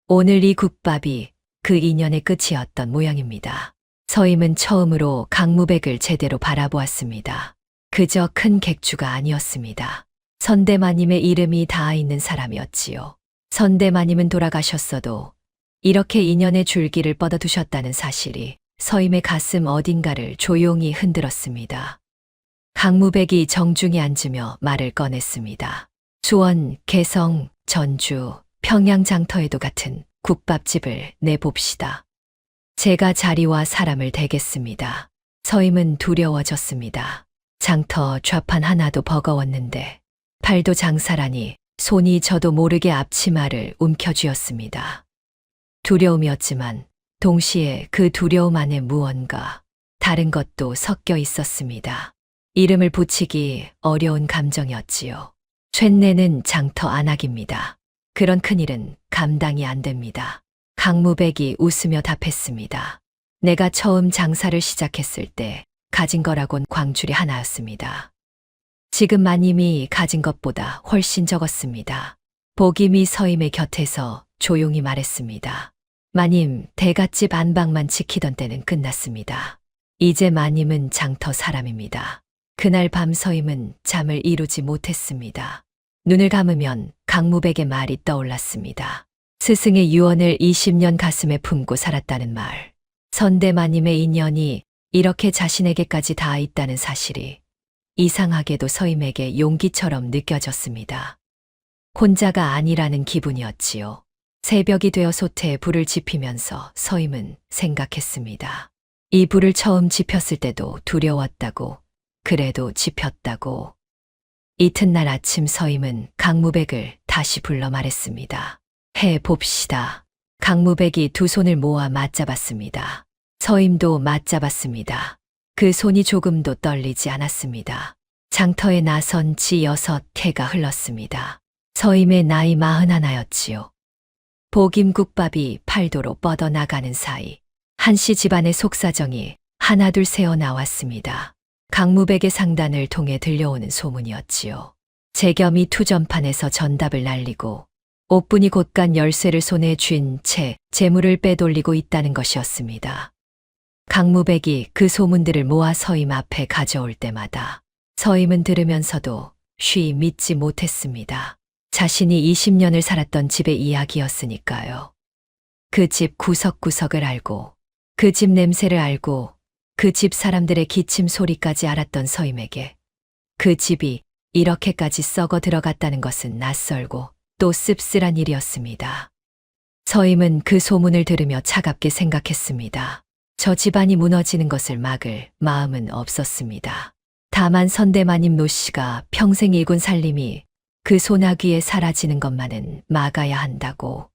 오늘 이 국밥이 그 인연의 끝이었던 모양입니다. 서임은 처음으로 강무백을 제대로 바라보았습니다. 그저 큰 객주가 아니었습니다. 선대마님의 이름이 닿아 있는 사람이었지요. 선대마님은 돌아가셨어도 이렇게 인연의 줄기를 뻗어두셨다는 사실이 서임의 가슴 어딘가를 조용히 흔들었습니다. 강무백이 정중히 앉으며 말을 꺼냈습니다. 수원, 개성, 전주, 평양 장터에도 같은 국밥집을 내봅시다. 제가 자리와 사람을 대겠습니다. 서임은 두려워졌습니다. 장터 좌판 하나도 버거웠는데 팔도 장사라니 손이 저도 모르게 앞치마를 움켜쥐었습니다. 두려움이었지만 동시에 그 두려움 안에 무언가 다른 것도 섞여 있었습니다. 이름을 붙이기 어려운 감정이었지요. 쇳내는 장터 안악입니다. 그런 큰일은 감당이 안 됩니다. 강무백이 웃으며 답했습니다. 내가 처음 장사를 시작했을 때 가진 거라곤 광줄이 하나였습니다. 지금 마님이 가진 것보다 훨씬 적었습니다. 보김이 서임의 곁에서 조용히 말했습니다. 마님, 대갓집 안방만 지키던 때는 끝났습니다. 이제 마님은 장터 사람입니다. 그날 밤 서임은 잠을 이루지 못했습니다. 눈을 감으면 강무백의 말이 떠올랐습니다. 스승의 유언을 20년 가슴에 품고 살았다는 말. 선대마님의 인연이 이렇게 자신에게까지 닿아 있다는 사실이 이상하게도 서임에게 용기처럼 느껴졌습니다. 혼자가 아니라는 기분이었지요. 새벽이 되어 솥에 불을 지피면서 서임은 생각했습니다. 이 불을 처음 지폈을 때도 두려웠다고, 그래도 지폈다고. 이튿날 아침 서임은 강무백을 다시 불러 말했습니다. 해봅시다. 강무백이 두 손을 모아 맞잡았습니다. 서임도 맞잡았습니다. 그 손이 조금도 떨리지 않았습니다. 장터에 나선 지 6해가 흘렀습니다. 서임의 나이 41였지요. 복임국밥이 팔도로 뻗어나가는 사이 한씨 집안의 속사정이 하나둘 새어 나왔습니다. 강무백의 상단을 통해 들려오는 소문이었지요. 재겸이 투전판에서 전답을 날리고 옥분이 곳간 열쇠를 손에 쥔 채 재물을 빼돌리고 있다는 것이었습니다. 강무백이 그 소문들을 모아 서임 앞에 가져올 때마다 서임은 들으면서도 쉬 믿지 못했습니다. 자신이 20년을 살았던 집의 이야기였으니까요. 그 집 구석구석을 알고 그 집 냄새를 알고 그 집 사람들의 기침 소리까지 알았던 서임에게 그 집이 이렇게까지 썩어 들어갔다는 것은 낯설고 또 씁쓸한 일이었습니다. 서임은 그 소문을 들으며 차갑게 생각했습니다. 저 집안이 무너지는 것을 막을 마음은 없었습니다. 다만 선대마님 노씨가 평생 일군 살림이 그 소나귀에 사라지는 것만은 막아야 한다고.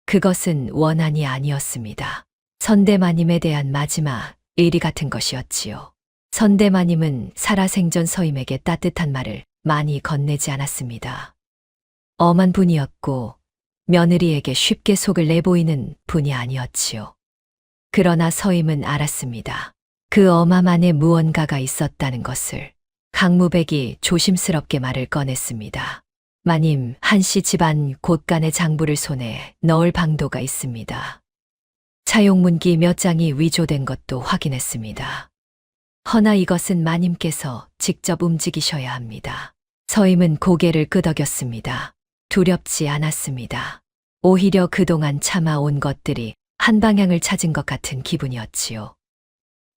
그것은 원한이 아니었습니다. 선대마님에 대한 마지막 의리 같은 것이었지요. 선대마님은 살아생전 서임에게 따뜻한 말을 많이 건네지 않았습니다. 엄한 분이었고 며느리에게 쉽게 속을 내보이는 분이 아니었지요. 그러나 서임은 알았습니다. 그 엄함 안에 무언가가 있었다는 것을. 강무백이 조심스럽게 말을 꺼냈습니다. 마님, 한씨 집안 곳간의 장부를 손에 넣을 방도가 있습니다. 차용문기 몇 장이 위조된 것도 확인했습니다. 허나 이것은 마님께서 직접 움직이셔야 합니다. 서임은 고개를 끄덕였습니다. 두렵지 않았습니다. 오히려 그동안 참아온 것들이 한 방향을 찾은 것 같은 기분이었지요.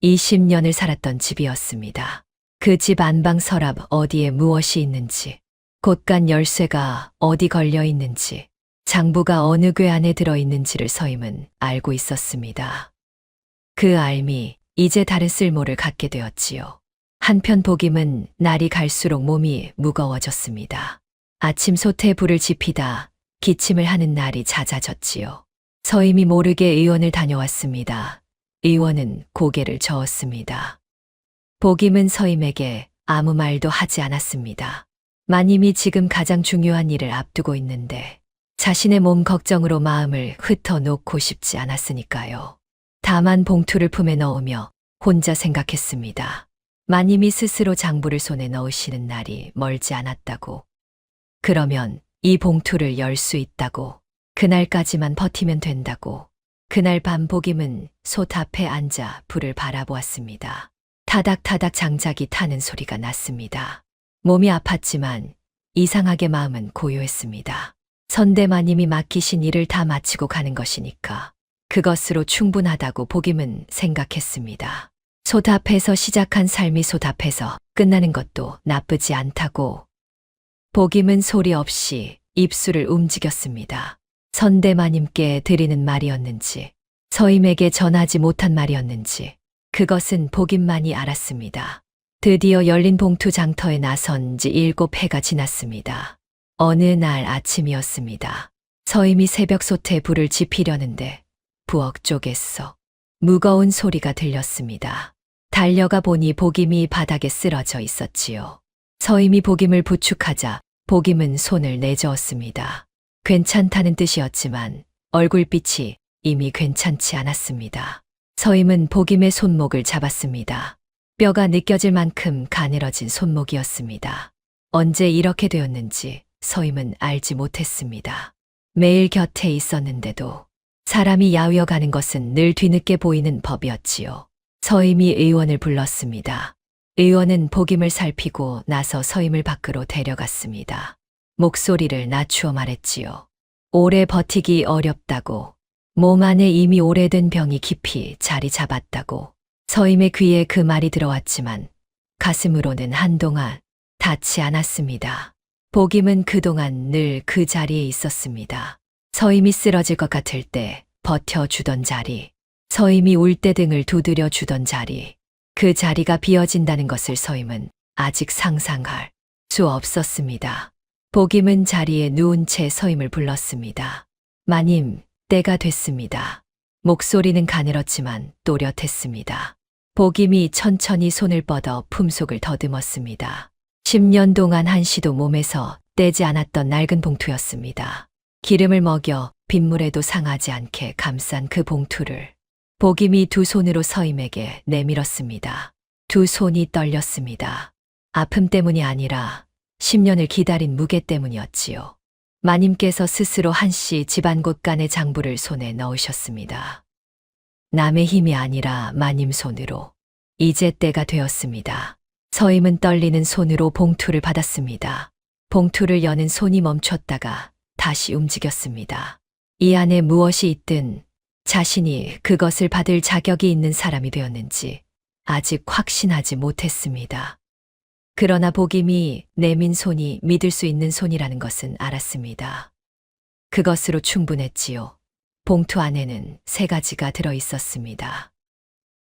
20년을 살았던 집이었습니다. 그 집 안방 서랍 어디에 무엇이 있는지, 곳간 열쇠가 어디 걸려 있는지, 장부가 어느 궤 안에 들어있는지를 서임은 알고 있었습니다. 그 알미 이제 다른 쓸모를 갖게 되었지요. 한편 복임은 날이 갈수록 몸이 무거워졌습니다. 아침 솥에 불을 지피다 기침을 하는 날이 잦아졌지요. 서임이 모르게 의원을 다녀왔습니다. 의원은 고개를 저었습니다. 복임은 서임에게 아무 말도 하지 않았습니다. 마님이 지금 가장 중요한 일을 앞두고 있는데 자신의 몸 걱정으로 마음을 흩어놓고 싶지 않았으니까요. 다만 봉투를 품에 넣으며 혼자 생각했습니다. 마님이 스스로 장부를 손에 넣으시는 날이 멀지 않았다고. 그러면 이 봉투를 열 수 있다고. 그날까지만 버티면 된다고. 그날 밤 복임은 솥 앞에 앉아 불을 바라보았습니다. 타닥타닥 장작이 타는 소리가 났습니다. 몸이 아팠지만 이상하게 마음은 고요했습니다. 선대마님이 맡기신 일을 다 마치고 가는 것이니까 그것으로 충분하다고 복임은 생각했습니다. 솥 앞에서 시작한 삶이 솥 앞에서 끝나는 것도 나쁘지 않다고. 복임은 소리 없이 입술을 움직였습니다. 선대마님께 드리는 말이었는지 서임에게 전하지 못한 말이었는지 그것은 복임만이 알았습니다. 드디어 열린 봉투 장터에 나선 지 7해가 지났습니다. 어느 날 아침이었습니다. 서임이 새벽 솥에 불을 지피려는데 부엌 쪽에서 무거운 소리가 들렸습니다. 달려가 보니 복임이 바닥에 쓰러져 있었지요. 서임이 복임을 부축하자 복임은 손을 내저었습니다. 괜찮다는 뜻이었지만 얼굴빛이 이미 괜찮지 않았습니다. 서임은 복임의 손목을 잡았습니다. 뼈가 느껴질 만큼 가늘어진 손목이었습니다. 언제 이렇게 되었는지 서임은 알지 못했습니다. 매일 곁에 있었는데도 사람이 야위어가는 것은 늘 뒤늦게 보이는 법이었지요. 서임이 의원을 불렀습니다. 의원은 복임을 살피고 나서 서임을 밖으로 데려갔습니다. 목소리를 낮추어 말했지요. 오래 버티기 어렵다고. 몸 안에 이미 오래된 병이 깊이 자리 잡았다고. 서임의 귀에 그 말이 들어왔지만 가슴으로는 한동안 닿지 않았습니다. 복임은 그동안 늘 그 자리에 있었습니다. 서임이 쓰러질 것 같을 때 버텨주던 자리, 서임이 울 때 등을 두드려 주던 자리, 그 자리가 비어진다는 것을 서임은 아직 상상할 수 없었습니다. 복임은 자리에 누운 채 서임을 불렀습니다. 마님, 때가 됐습니다. 목소리는 가늘었지만 또렷했습니다. 복임이 천천히 손을 뻗어 품속을 더듬었습니다. 10년 동안 한시도 몸에서 떼지 않았던 낡은 봉투였습니다. 기름을 먹여 빗물에도 상하지 않게 감싼 그 봉투를 복임이 두 손으로 서임에게 내밀었습니다. 두 손이 떨렸습니다. 아픔 때문이 아니라 10년을 기다린 무게 때문이었지요. 마님께서 스스로 한씨 집안 곳간의 장부를 손에 넣으셨습니다. 남의 힘이 아니라 마님 손으로. 이제 때가 되었습니다. 서임은 떨리는 손으로 봉투를 받았습니다. 봉투를 여는 손이 멈췄다가 다시 움직였습니다. 이 안에 무엇이 있든 자신이 그것을 받을 자격이 있는 사람이 되었는지 아직 확신하지 못했습니다. 그러나 복임이 내민 손이 믿을 수 있는 손이라는 것은 알았습니다. 그것으로 충분했지요. 봉투 안에는 3가지가 들어 있었습니다.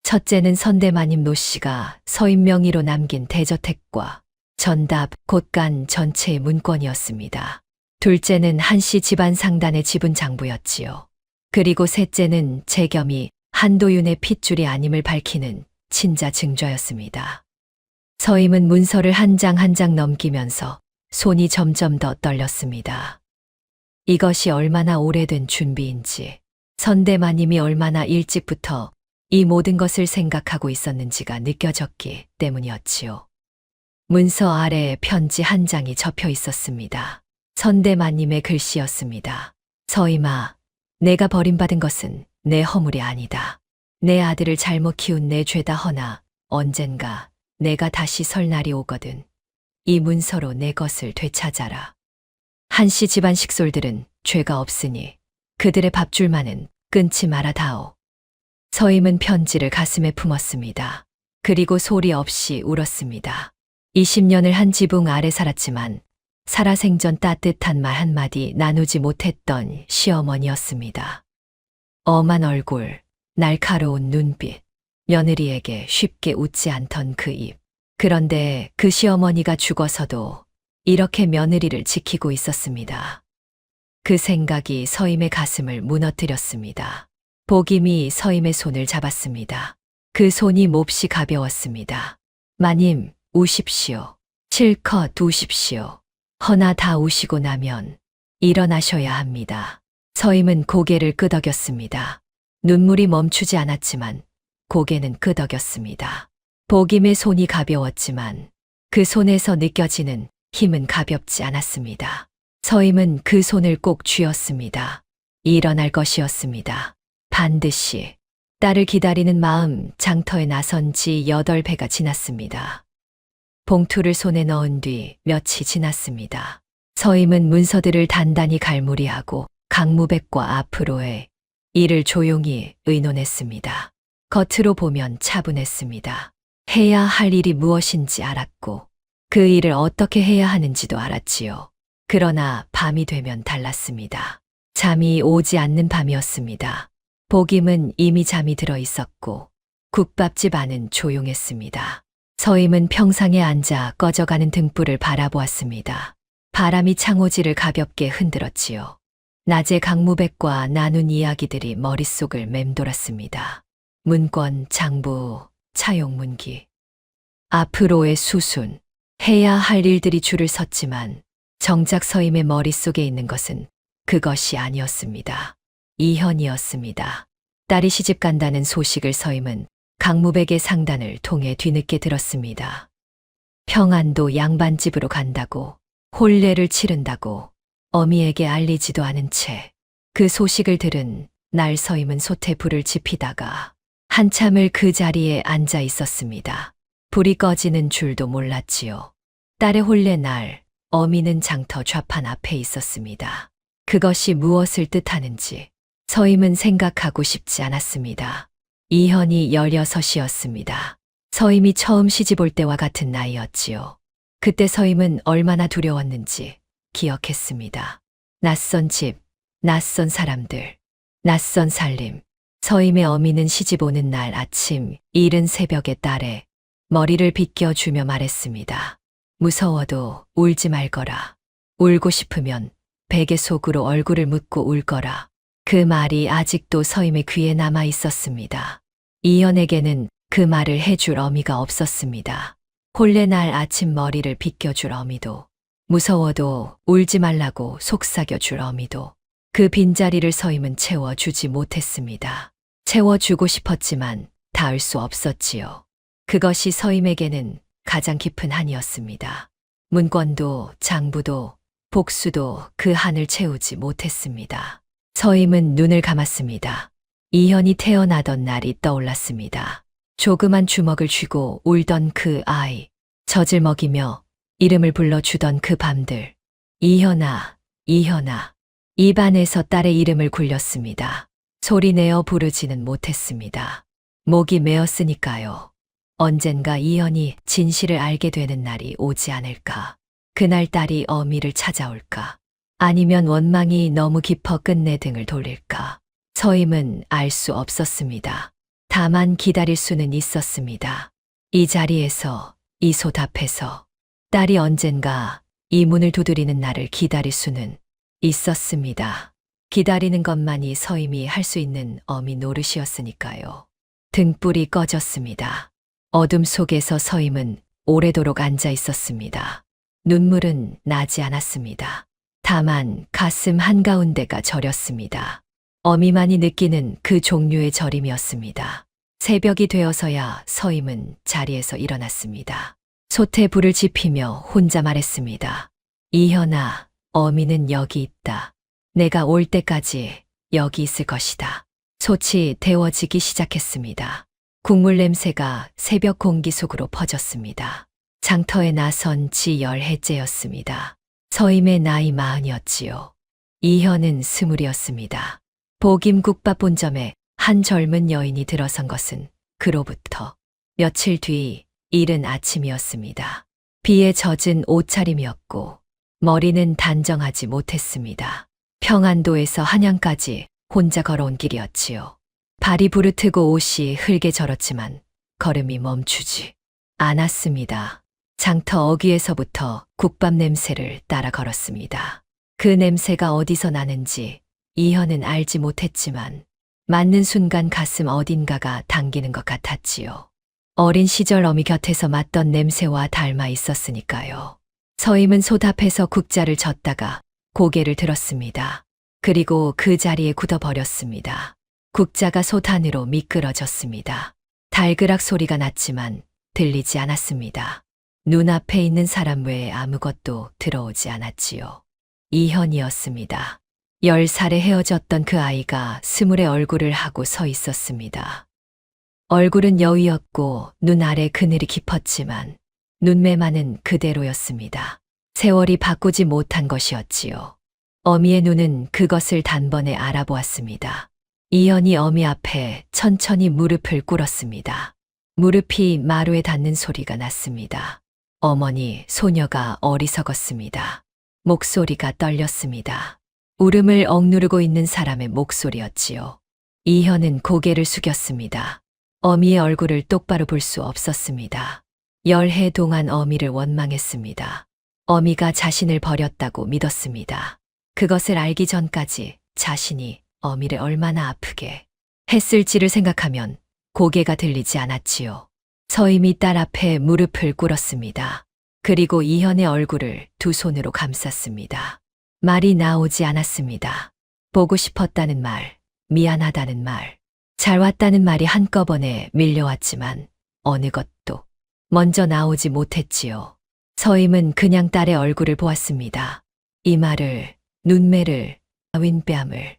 첫째는 선대마님 노씨가 서임 명의로 남긴 대저택과 전답, 곳간 전체의 문건이었습니다. 둘째는 한씨 집안 상단의 지분 장부였지요. 그리고 셋째는 재겸이 한도윤의 핏줄이 아님을 밝히는 친자 증조였습니다. 서임은 문서를 한 장 한 장 넘기면서 손이 점점 더 떨렸습니다. 이것이 얼마나 오래된 준비인지, 선대마님이 얼마나 일찍부터 이 모든 것을 생각하고 있었는지가 느껴졌기 때문이었지요. 문서 아래에 편지 한 장이 접혀 있었습니다. 선대마님의 글씨였습니다. 서임아, 내가 버림받은 것은 내 허물이 아니다. 내 아들을 잘못 키운 내 죄다 허나 언젠가 내가 다시 설 날이 오거든. 이 문서로 내 것을 되찾아라. 한씨 집안 식솔들은 죄가 없으니 그들의 밥줄만은 끊지 말아 다오. 서임은 편지를 가슴에 품었습니다. 그리고 소리 없이 울었습니다. 20년을 한 지붕 아래 살았지만 살아생전 따뜻한 말 한마디 나누지 못했던 시어머니였습니다. 엄한 얼굴, 날카로운 눈빛, 며느리에게 쉽게 웃지 않던 그 입. 그런데 그 시어머니가 죽어서도 이렇게 며느리를 지키고 있었습니다. 그 생각이 서임의 가슴을 무너뜨렸습니다. 복임이 서임의 손을 잡았습니다. 그 손이 몹시 가벼웠습니다. 마님, 우십시오. 실컷 우십시오. 허나 다 우시고 나면 일어나셔야 합니다. 서임은 고개를 끄덕였습니다. 눈물이 멈추지 않았지만 고개는 끄덕였습니다. 복임의 손이 가벼웠지만 그 손에서 느껴지는 힘은 가볍지 않았습니다. 서임은 그 손을 꼭 쥐었습니다. 일어날 것이었습니다. 반드시. 딸을 기다리는 마음 장터에 나선 지 8배가 지났습니다. 봉투를 손에 넣은 뒤 며칠 지났습니다. 서임은 문서들을 단단히 갈무리하고 강무백과 앞으로의 일을 조용히 의논했습니다. 겉으로 보면 차분했습니다. 해야 할 일이 무엇인지 알았고 그 일을 어떻게 해야 하는지도 알았지요. 그러나 밤이 되면 달랐습니다. 잠이 오지 않는 밤이었습니다. 복임은 이미 잠이 들어 있었고 국밥집 안은 조용했습니다. 서임은 평상에 앉아 꺼져가는 등불을 바라보았습니다. 바람이 창호지를 가볍게 흔들었지요. 낮에 강무백과 나눈 이야기들이 머릿속을 맴돌았습니다. 문권, 장부, 차용문기. 앞으로의 수순. 해야 할 일들이 줄을 섰지만 정작 서임의 머릿속에 있는 것은 그것이 아니었습니다. 이현이었습니다. 딸이 시집 간다는 소식을 서임은 강무백의 상단을 통해 뒤늦게 들었습니다. 평안도 양반집으로 간다고, 혼례를 치른다고 어미에게 알리지도 않은 채 그 소식을 들은 날 서임은 솥에 불을 지피다가 한참을 그 자리에 앉아 있었습니다. 불이 꺼지는 줄도 몰랐지요. 딸의 혼례 날 어미는 장터 좌판 앞에 있었습니다. 그것이 무엇을 뜻하는지 서임은 생각하고 싶지 않았습니다. 이현이 16이었습니다. 서임이 처음 시집 올 때와 같은 나이였지요. 그때 서임은 얼마나 두려웠는지 기억했습니다. 낯선 집, 낯선 사람들, 낯선 살림. 서임의 어미는 시집 오는 날 아침 이른 새벽에 딸에 머리를 빗겨주며 말했습니다. 무서워도 울지 말거라. 울고 싶으면 베개 속으로 얼굴을 묻고 울거라. 그 말이 아직도 서임의 귀에 남아 있었습니다. 이현에게는 그 말을 해줄 어미가 없었습니다. 본래 날 아침 머리를 빗겨줄 어미도, 무서워도 울지 말라고 속삭여줄 어미도, 그 빈자리를 서임은 채워주지 못했습니다. 채워주고 싶었지만 닿을 수 없었지요. 그것이 서임에게는 가장 깊은 한이었습니다. 문권도 장부도 복수도 그 한을 채우지 못했습니다. 서임은 눈을 감았습니다. 이현이 태어나던 날이 떠올랐습니다. 조그만 주먹을 쥐고 울던 그 아이, 젖을 먹이며 이름을 불러주던 그 밤들. 이현아, 이현아. 입안에서 딸의 이름을 굴렸습니다. 소리내어 부르지는 못했습니다. 목이 메었으니까요. 언젠가 이현이 진실을 알게 되는 날이 오지 않을까. 그날 딸이 어미를 찾아올까. 아니면 원망이 너무 깊어 끝내 등을 돌릴까. 서임은 알 수 없었습니다. 다만 기다릴 수는 있었습니다. 이 자리에서, 이 솥 앞에서 딸이 언젠가 이 문을 두드리는 날을 기다릴 수는 있었습니다. 기다리는 것만이 서임이 할 수 있는 어미 노릇이었으니까요. 등불이 꺼졌습니다. 어둠 속에서 서임은 오래도록 앉아 있었습니다. 눈물은 나지 않았습니다. 다만 가슴 한가운데가 저렸습니다. 어미만이 느끼는 그 종류의 저림이었습니다. 새벽이 되어서야 서임은 자리에서 일어났습니다. 솥에 불을 지피며 혼자 말했습니다. 이현아, 어미는 여기 있다. 내가 올 때까지 여기 있을 것이다. 솥이 데워지기 시작했습니다. 국물 냄새가 새벽 공기 속으로 퍼졌습니다. 장터에 나선 지 10해째였습니다. 서임의 나이 40이었지요. 이현은 20이었습니다. 보김국밥 본점에 한 젊은 여인이 들어선 것은 그로부터 며칠 뒤 이른 아침이었습니다. 비에 젖은 옷차림이었고 머리는 단정하지 못했습니다. 평안도에서 한양까지 혼자 걸어온 길이었지요. 발이 부르트고 옷이 흙에 절었지만 걸음이 멈추지 않았습니다. 장터 어귀에서부터 국밥 냄새를 따라 걸었습니다. 그 냄새가 어디서 나는지 이현은 알지 못했지만 맞는 순간 가슴 어딘가가 당기는 것 같았지요. 어린 시절 어미 곁에서 맡던 냄새와 닮아 있었으니까요. 서임은 솥 앞에서 국자를 젓다가 고개를 들었습니다. 그리고 그 자리에 굳어버렸습니다. 국자가 솥 안으로 미끄러졌습니다. 달그락 소리가 났지만 들리지 않았습니다. 눈앞에 있는 사람 외에 아무것도 들어오지 않았지요. 이현이었습니다. 10살에 헤어졌던 그 아이가 20의 얼굴을 하고 서 있었습니다. 얼굴은 여위였고 눈 아래 그늘이 깊었지만 눈매만은 그대로였습니다. 세월이 바꾸지 못한 것이었지요. 어미의 눈은 그것을 단번에 알아보았습니다. 이현이 어미 앞에 천천히 무릎을 꿇었습니다. 무릎이 마루에 닿는 소리가 났습니다. 어머니, 소녀가 어리석었습니다. 목소리가 떨렸습니다. 울음을 억누르고 있는 사람의 목소리였지요. 이현은 고개를 숙였습니다. 어미의 얼굴을 똑바로 볼 수 없었습니다. 10해 동안 어미를 원망했습니다. 어미가 자신을 버렸다고 믿었습니다. 그것을 알기 전까지 자신이 어미를 얼마나 아프게 했을지를 생각하면 고개가 들리지 않았지요. 서임이 딸 앞에 무릎을 꿇었습니다. 그리고 이현의 얼굴을 두 손으로 감쌌습니다. 말이 나오지 않았습니다. 보고 싶었다는 말, 미안하다는 말, 잘 왔다는 말이 한꺼번에 밀려왔지만 어느 것도 먼저 나오지 못했지요. 서임은 그냥 딸의 얼굴을 보았습니다. 이마를, 눈매를, 윗뺨을.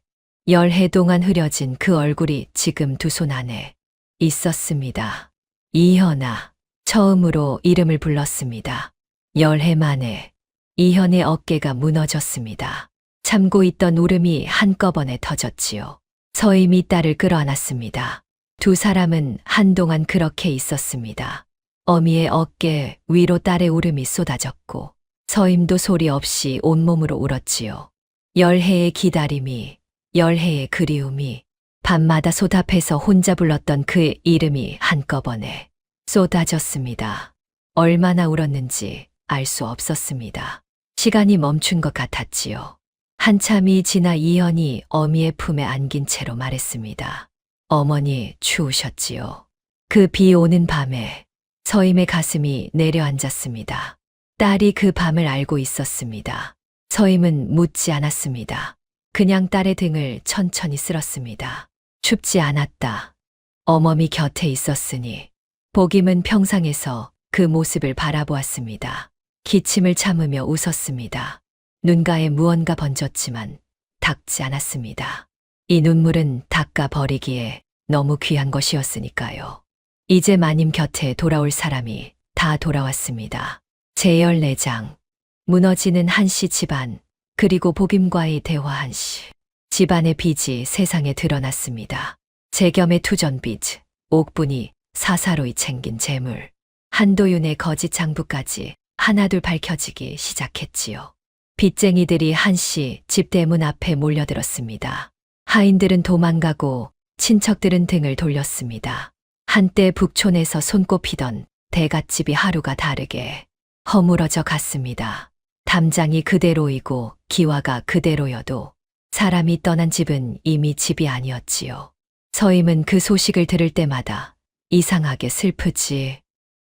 10해 동안 흐려진 그 얼굴이 지금 두 손 안에 있었습니다. 이현아, 처음으로 이름을 불렀습니다. 10해 만에 이현의 어깨가 무너졌습니다. 참고 있던 울음이 한꺼번에 터졌지요. 서임이 딸을 끌어안았습니다. 두 사람은 한동안 그렇게 있었습니다. 어미의 어깨 위로 딸의 울음이 쏟아졌고 서임도 소리 없이 온몸으로 울었지요. 10해의 기다림이, 10해의 그리움이, 밤마다 솥 앞에서 혼자 불렀던 그 이름이 한꺼번에 쏟아졌습니다. 얼마나 울었는지 알 수 없었습니다. 시간이 멈춘 것 같았지요. 한참이 지나 이현이 어미의 품에 안긴 채로 말했습니다. 어머니 추우셨지요. 그 비 오는 밤에 서임의 가슴이 내려앉았습니다. 딸이 그 밤을 알고 있었습니다. 서임은 묻지 않았습니다. 그냥 딸의 등을 천천히 쓸었습니다. 춥지 않았다. 어머니 곁에 있었으니. 복임은 평상에서 그 모습을 바라보았습니다. 기침을 참으며 웃었습니다. 눈가에 무언가 번졌지만 닦지 않았습니다. 이 눈물은 닦아 버리기에 너무 귀한 것이었으니까요. 이제 마님 곁에 돌아올 사람이 다 돌아왔습니다. 제14장. 무너지는 한씨 집안, 그리고 복임과의 대화 한씨. 집안의 빚이 세상에 드러났습니다. 재겸의 투전빚, 옥분이 사사로이 챙긴 재물, 한도윤의 거짓 장부까지 하나둘 밝혀지기 시작했지요. 빚쟁이들이 한씨 집 대문 앞에 몰려들었습니다. 하인들은 도망가고 친척들은 등을 돌렸습니다. 한때 북촌에서 손꼽히던 대갓집이 하루가 다르게 허물어져 갔습니다. 담장이 그대로이고 기와가 그대로여도 사람이 떠난 집은 이미 집이 아니었지요. 서임은 그 소식을 들을 때마다 이상하게 슬프지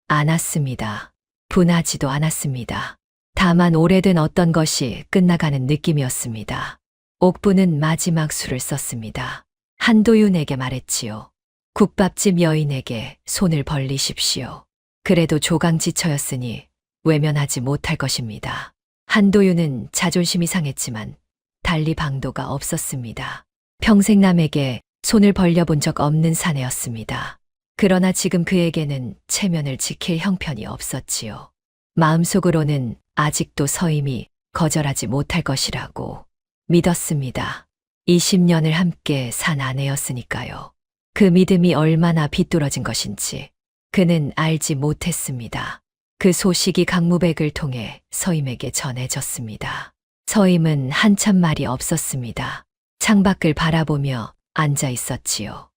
않았습니다. 분하지도 않았습니다. 다만 오래된 어떤 것이 끝나가는 느낌이었습니다. 옥부는 마지막 수를 썼습니다. 한도윤에게 말했지요. 국밥집 여인에게 손을 벌리십시오. 그래도 조강지처였으니 외면하지 못할 것입니다. 한도윤은 자존심이 상했지만 달리 방도가 없었습니다. 평생 남에게 손을 벌려본 적 없는 사내였습니다. 그러나 지금 그에게는 체면을 지킬 형편이 없었지요. 마음속으로는 아직도 서임이 거절하지 못할 것이라고 믿었습니다. 20년을 함께 산 아내였으니까요. 그 믿음이 얼마나 비뚤어진 것인지 그는 알지 못했습니다. 그 소식이 강무백을 통해 서임에게 전해졌습니다. 서임은 한참 말이 없었습니다. 창밖을 바라보며 앉아 있었지요.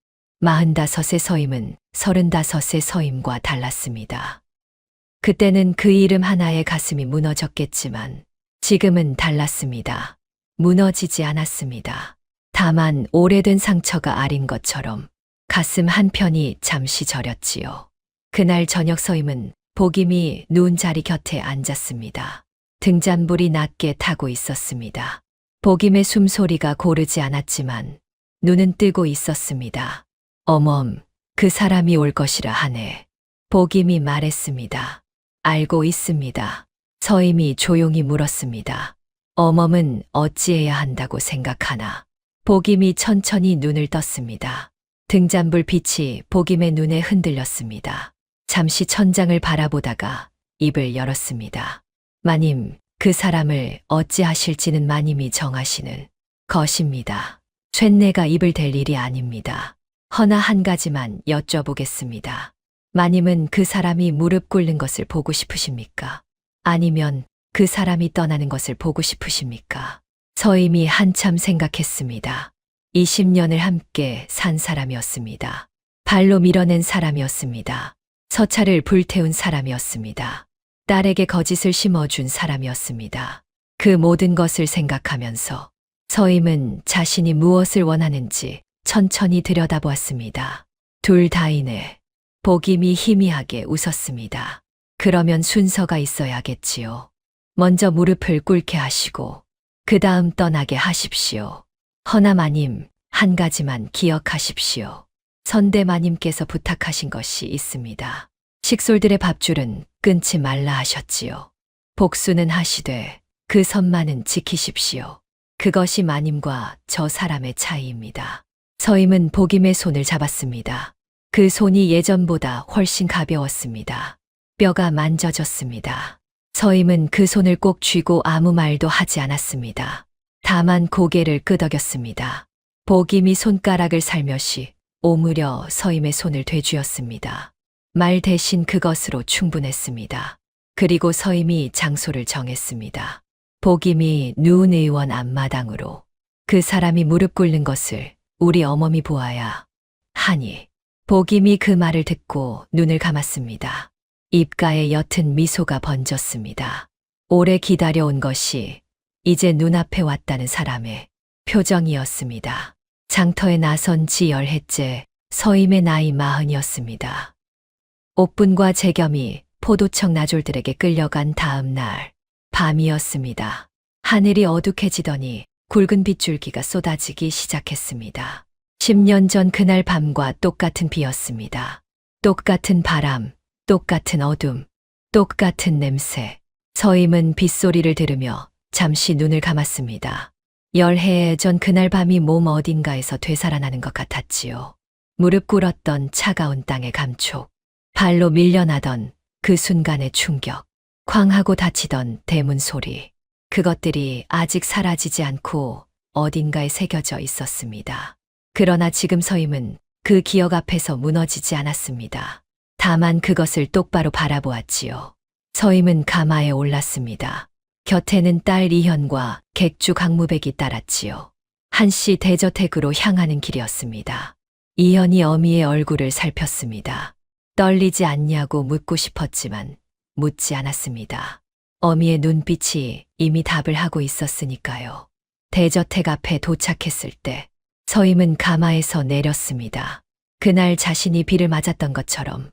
45의 서임은 35의 서임과 달랐습니다. 그때는 그 이름 하나에 가슴이 무너졌겠지만 지금은 달랐습니다. 무너지지 않았습니다. 다만 오래된 상처가 아린 것처럼 가슴 한편이 잠시 저렸지요. 그날 저녁 서임은 복임이 누운 자리 곁에 앉았습니다. 등잔불이 낮게 타고 있었습니다. 복임의 숨소리가 고르지 않았지만 눈은 뜨고 있었습니다. 어멈, 그 사람이 올 것이라 하네. 복임이 말했습니다. 알고 있습니다. 서임이 조용히 물었습니다. 어멈은 어찌해야 한다고 생각하나? 복임이 천천히 눈을 떴습니다. 등잔불 빛이 복임의 눈에 흔들렸습니다. 잠시 천장을 바라보다가 입을 열었습니다. 마님, 그 사람을 어찌하실지는 마님이 정하시는 것입니다. 쇳내가 입을 댈 일이 아닙니다. 허나 한 가지만 여쭤보겠습니다. 마님은 그 사람이 무릎 꿇는 것을 보고 싶으십니까? 아니면 그 사람이 떠나는 것을 보고 싶으십니까? 서임이 한참 생각했습니다. 20년을 함께 산 사람이었습니다. 발로 밀어낸 사람이었습니다. 서찰을 불태운 사람이었습니다. 딸에게 거짓을 심어준 사람이었습니다. 그 모든 것을 생각하면서 서임은 자신이 무엇을 원하는지 천천히 들여다보았습니다. 둘 다이네. 복임이 희미하게 웃었습니다. 그러면 순서가 있어야겠지요. 먼저 무릎을 꿇게 하시고 그 다음 떠나게 하십시오. 허나 마님, 한 가지만 기억하십시오. 선대마님께서 부탁하신 것이 있습니다. 식솔들의 밥줄은 끊지 말라 하셨지요. 복수는 하시되 그 선만은 지키십시오. 그것이 마님과 저 사람의 차이입니다. 서임은 복임의 손을 잡았습니다. 그 손이 예전보다 훨씬 가벼웠습니다. 뼈가 만져졌습니다. 서임은 그 손을 꼭 쥐고 아무 말도 하지 않았습니다. 다만 고개를 끄덕였습니다. 복임이 손가락을 살며시 오므려 서임의 손을 되쥐었습니다. 말 대신 그것으로 충분했습니다. 그리고 서임이 장소를 정했습니다. 복임이 누운 의원 앞마당으로 그 사람이 무릎 꿇는 것을 우리 어머니 보아야 하니. 복임이 그 말을 듣고 눈을 감았습니다. 입가에 옅은 미소가 번졌습니다. 오래 기다려온 것이 이제 눈앞에 왔다는 사람의 표정이었습니다. 장터에 나선 지 열해째, 서임의 나이 40이었습니다. 옥분과 재겸이 포도청 나졸들에게 끌려간 다음 날 밤이었습니다. 하늘이 어둑해지더니 굵은 빗줄기가 쏟아지기 시작했습니다. 10년 전 그날 밤과 똑같은 비였습니다. 똑같은 바람, 똑같은 어둠, 똑같은 냄새. 서임은 빗소리를 들으며 잠시 눈을 감았습니다. 열해 전 그날 밤이 몸 어딘가에서 되살아나는 것 같았지요. 무릎 꿇었던 차가운 땅의 감촉, 발로 밀려나던 그 순간의 충격, 쾅하고 닫히던 대문 소리. 그것들이 아직 사라지지 않고 어딘가에 새겨져 있었습니다. 그러나 지금 서임은 그 기억 앞에서 무너지지 않았습니다. 다만 그것을 똑바로 바라보았지요. 서임은 가마에 올랐습니다. 곁에는 딸 이현과 객주 강무백이 따랐지요. 한시 대저택으로 향하는 길이었습니다. 이현이 어미의 얼굴을 살폈습니다. 떨리지 않냐고 묻고 싶었지만 묻지 않았습니다. 어미의 눈빛이 이미 답을 하고 있었으니까요. 대저택 앞에 도착했을 때 서임은 가마에서 내렸습니다. 그날 자신이 비를 맞았던 것처럼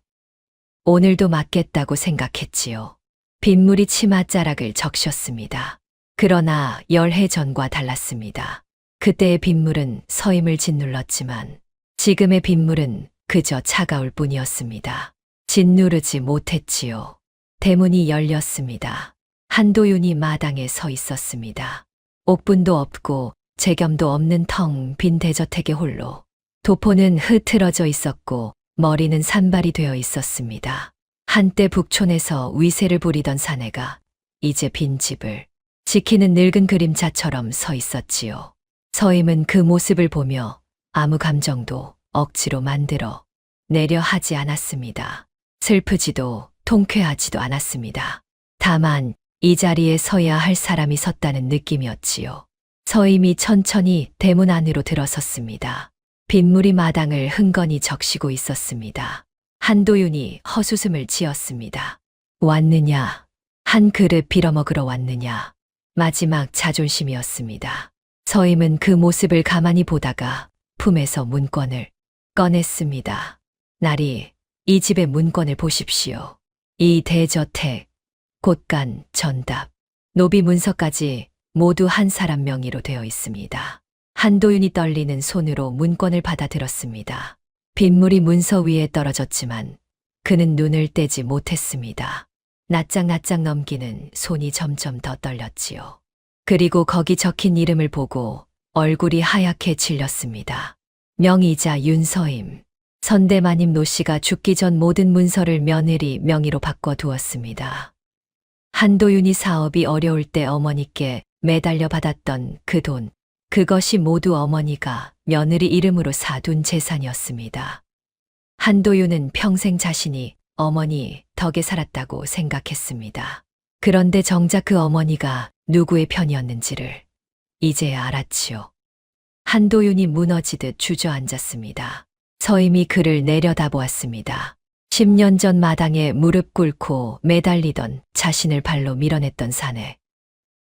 오늘도 맞겠다고 생각했지요. 빗물이 치맛자락을 적셨습니다. 그러나 열해 전과 달랐습니다. 그때의 빗물은 서임을 짓눌렀지만 지금의 빗물은 그저 차가울 뿐이었습니다. 짓누르지 못했지요. 대문이 열렸습니다. 한도윤이 마당에 서 있었습니다. 옥분도 없고 재겸도 없는 텅 빈 대저택의 홀로. 도포는 흐트러져 있었고 머리는 산발이 되어 있었습니다. 한때 북촌에서 위세를 부리던 사내가 이제 빈집을 지키는 늙은 그림자처럼 서 있었지요. 서임은 그 모습을 보며 아무 감정도 억지로 만들어 내려 하지 않았습니다. 슬프지도 통쾌하지도 않았습니다. 다만 이 자리에 서야 할 사람이 섰다는 느낌이었지요. 서임이 천천히 대문 안으로 들어섰습니다. 빗물이 마당을 흥건히 적시고 있었습니다. 한도윤이 헛웃음을 지었습니다. 왔느냐? 한 그릇 빌어먹으러 왔느냐? 마지막 자존심이었습니다. 서임은 그 모습을 가만히 보다가 품에서 문권을 꺼냈습니다. 나리, 이 집의 문권을 보십시오. 이 대저택, 곳간, 전답, 노비 문서까지 모두 한 사람 명의로 되어 있습니다. 한도윤이 떨리는 손으로 문권을 받아들었습니다. 빗물이 문서 위에 떨어졌지만 그는 눈을 떼지 못했습니다. 낯짝낯짝 넘기는 손이 점점 더 떨렸지요. 그리고 거기 적힌 이름을 보고 얼굴이 하얗게 질렸습니다. 명의자 윤서임. 선대마님 노씨가 죽기 전 모든 문서를 며느리 명의로 바꿔두었습니다. 한도윤이 사업이 어려울 때 어머니께 매달려 받았던 그 돈, 그것이 모두 어머니가 며느리 이름으로 사둔 재산이었습니다. 한도윤은 평생 자신이 어머니 덕에 살았다고 생각했습니다. 그런데 정작 그 어머니가 누구의 편이었는지를 이제야 알았지요. 한도윤이 무너지듯 주저앉았습니다. 서임이 그를 내려다보았습니다. 10년 전 마당에 무릎 꿇고 매달리던 자신을 발로 밀어냈던 사내.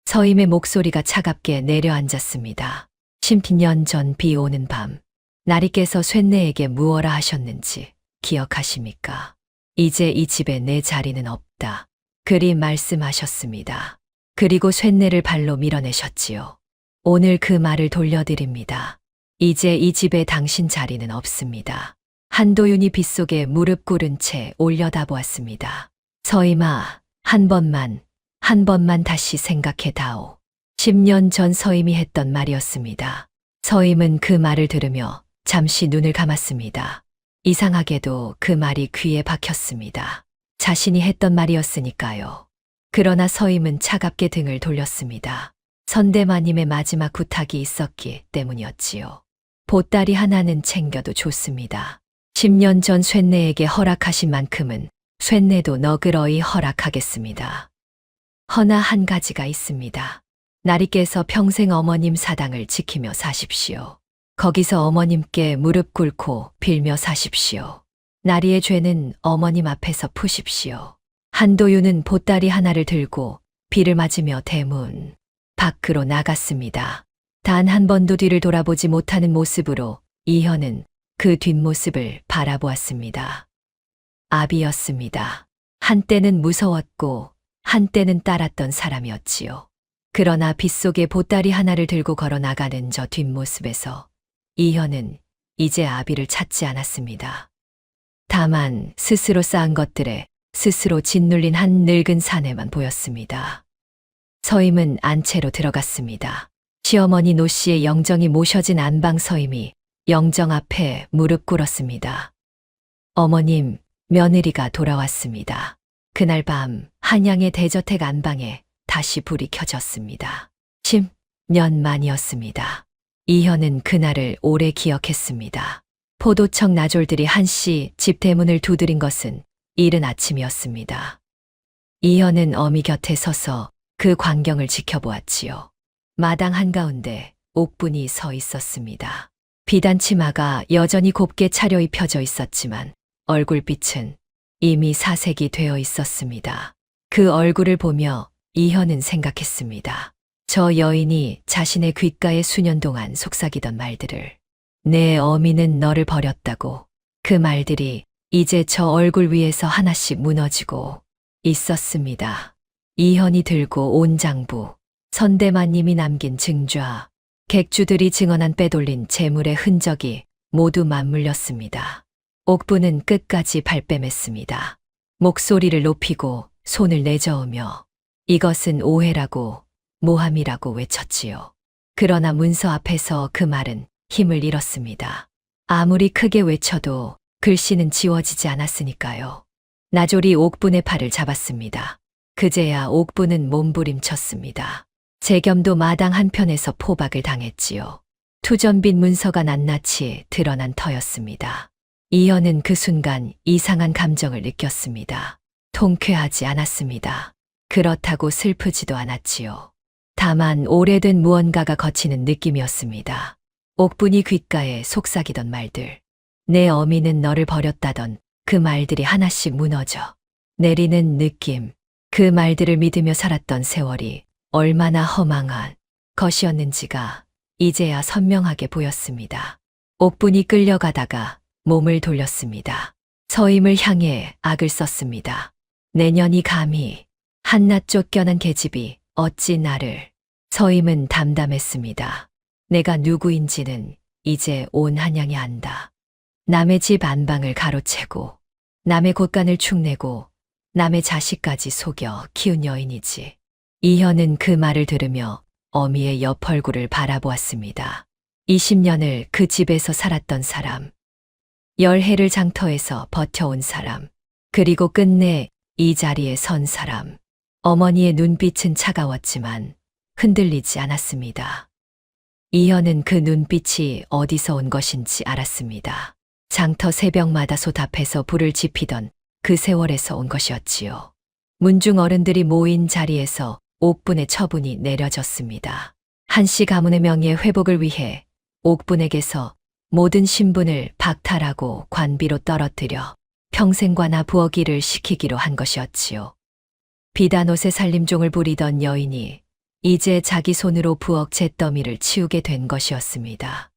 서임의 목소리가 차갑게 내려앉았습니다. 10년 전 비 오는 밤, 나리께서 쇠내에게 무엇라 하셨는지 기억하십니까? 이제 이 집에 내 자리는 없다. 그리 말씀하셨습니다. 그리고 쇠내를 발로 밀어내셨지요. 오늘 그 말을 돌려드립니다. 이제 이 집에 당신 자리는 없습니다. 한도윤이 빗속에 무릎 꿇은 채 올려다보았습니다. 서임아, 한 번만 다시 생각해다오. 10년 전 서임이 했던 말이었습니다. 서임은 그 말을 들으며 잠시 눈을 감았습니다. 이상하게도 그 말이 귀에 박혔습니다. 자신이 했던 말이었으니까요. 그러나 서임은 차갑게 등을 돌렸습니다. 선대마님의 마지막 부탁이 있었기 때문이었지요. 보따리 하나는 챙겨도 좋습니다. 10년 전 쇠내에게 허락하신 만큼은 쇠내도 너그러이 허락하겠습니다. 허나 한 가지가 있습니다. 나리께서 평생 어머님 사당을 지키며 사십시오. 거기서 어머님께 무릎 꿇고 빌며 사십시오. 나리의 죄는 어머님 앞에서 푸십시오. 한도윤은 보따리 하나를 들고 비를 맞으며 대문 밖으로 나갔습니다. 단 한 번도 뒤를 돌아보지 못하는 모습으로 이현은 그 뒷모습을 바라보았습니다. 아비였습니다. 한때는 무서웠고 한때는 따랐던 사람이었지요. 그러나 빗속에 보따리 하나를 들고 걸어 나가는 저 뒷모습에서 이현은 이제 아비를 찾지 않았습니다. 다만 스스로 쌓은 것들에 스스로 짓눌린 한 늙은 사내만 보였습니다. 서임은 안채로 들어갔습니다. 시어머니 노 씨의 영정이 모셔진 안방 서임이 영정 앞에 무릎 꿇었습니다. 어머님, 며느리가 돌아왔습니다. 그날 밤 한양의 대저택 안방에 다시 불이 켜졌습니다. 10년 만이었습니다. 이현은 그날을 오래 기억했습니다. 포도청 나졸들이 한씨 집 대문을 두드린 것은 이른 아침이었습니다. 이현은 어미 곁에 서서 그 광경을 지켜보았지요. 마당 한가운데 옥분이 서 있었습니다. 비단 치마가 여전히 곱게 차려입혀져 있었지만 얼굴빛은 이미 사색이 되어 있었습니다. 그 얼굴을 보며 이현은 생각했습니다. 저 여인이 자신의 귓가에 수년 동안 속삭이던 말들을, 내 어미는 너를 버렸다고, 그 말들이 이제 저 얼굴 위에서 하나씩 무너지고 있었습니다. 이현이 들고 온 장부, 선대마님이 남긴 증좌, 객주들이 증언한 빼돌린 재물의 흔적이 모두 맞물렸습니다. 옥부는 끝까지 발뺌했습니다. 목소리를 높이고 손을 내저으며 이것은 오해라고, 모함이라고 외쳤지요. 그러나 문서 앞에서 그 말은 힘을 잃었습니다. 아무리 크게 외쳐도 글씨는 지워지지 않았으니까요. 나졸이 옥분의 팔을 잡았습니다. 그제야 옥분은 몸부림쳤습니다. 재겸도 마당 한편에서 포박을 당했지요. 투전빈 문서가 낱낱이 드러난 터였습니다. 이현은 그 순간 이상한 감정을 느꼈습니다. 통쾌하지 않았습니다. 그렇다고 슬프지도 않았지요. 다만 오래된 무언가가 거치는 느낌이었습니다. 옥분이 귓가에 속삭이던 말들, 내 어미는 너를 버렸다던 그 말들이 하나씩 무너져 내리는 느낌, 그 말들을 믿으며 살았던 세월이 얼마나 허망한 것이었는지가 이제야 선명하게 보였습니다. 옥분이 끌려가다가 몸을 돌렸습니다. 서임을 향해 악을 썼습니다. 내년이 감히 한낱 쫓겨난 계집이 어찌 나를. 서임은 담담했습니다. 내가 누구인지는 이제 온 한양이 안다. 남의 집 안방을 가로채고 남의 곳간을 축내고 남의 자식까지 속여 키운 여인이지. 이현은 그 말을 들으며 어미의 옆 얼굴을 바라보았습니다. 20년을 그 집에서 살았던 사람, 열해를 장터에서 버텨온 사람, 그리고 끝내 이 자리에 선 사람. 어머니의 눈빛은 차가웠지만 흔들리지 않았습니다. 이현은 그 눈빛이 어디서 온 것인지 알았습니다. 장터 새벽마다 솥 앞에서 불을 지피던 그 세월에서 온 것이었지요. 문중 어른들이 모인 자리에서 옥분의 처분이 내려졌습니다. 한씨 가문의 명예 회복을 위해 옥분에게서 모든 신분을 박탈하고 관비로 떨어뜨려 평생과나 부엌일을 시키기로 한 것이었지요. 비단옷에 살림종을 부리던 여인이 이제 자기 손으로 부엌 잿더미를 치우게 된 것이었습니다.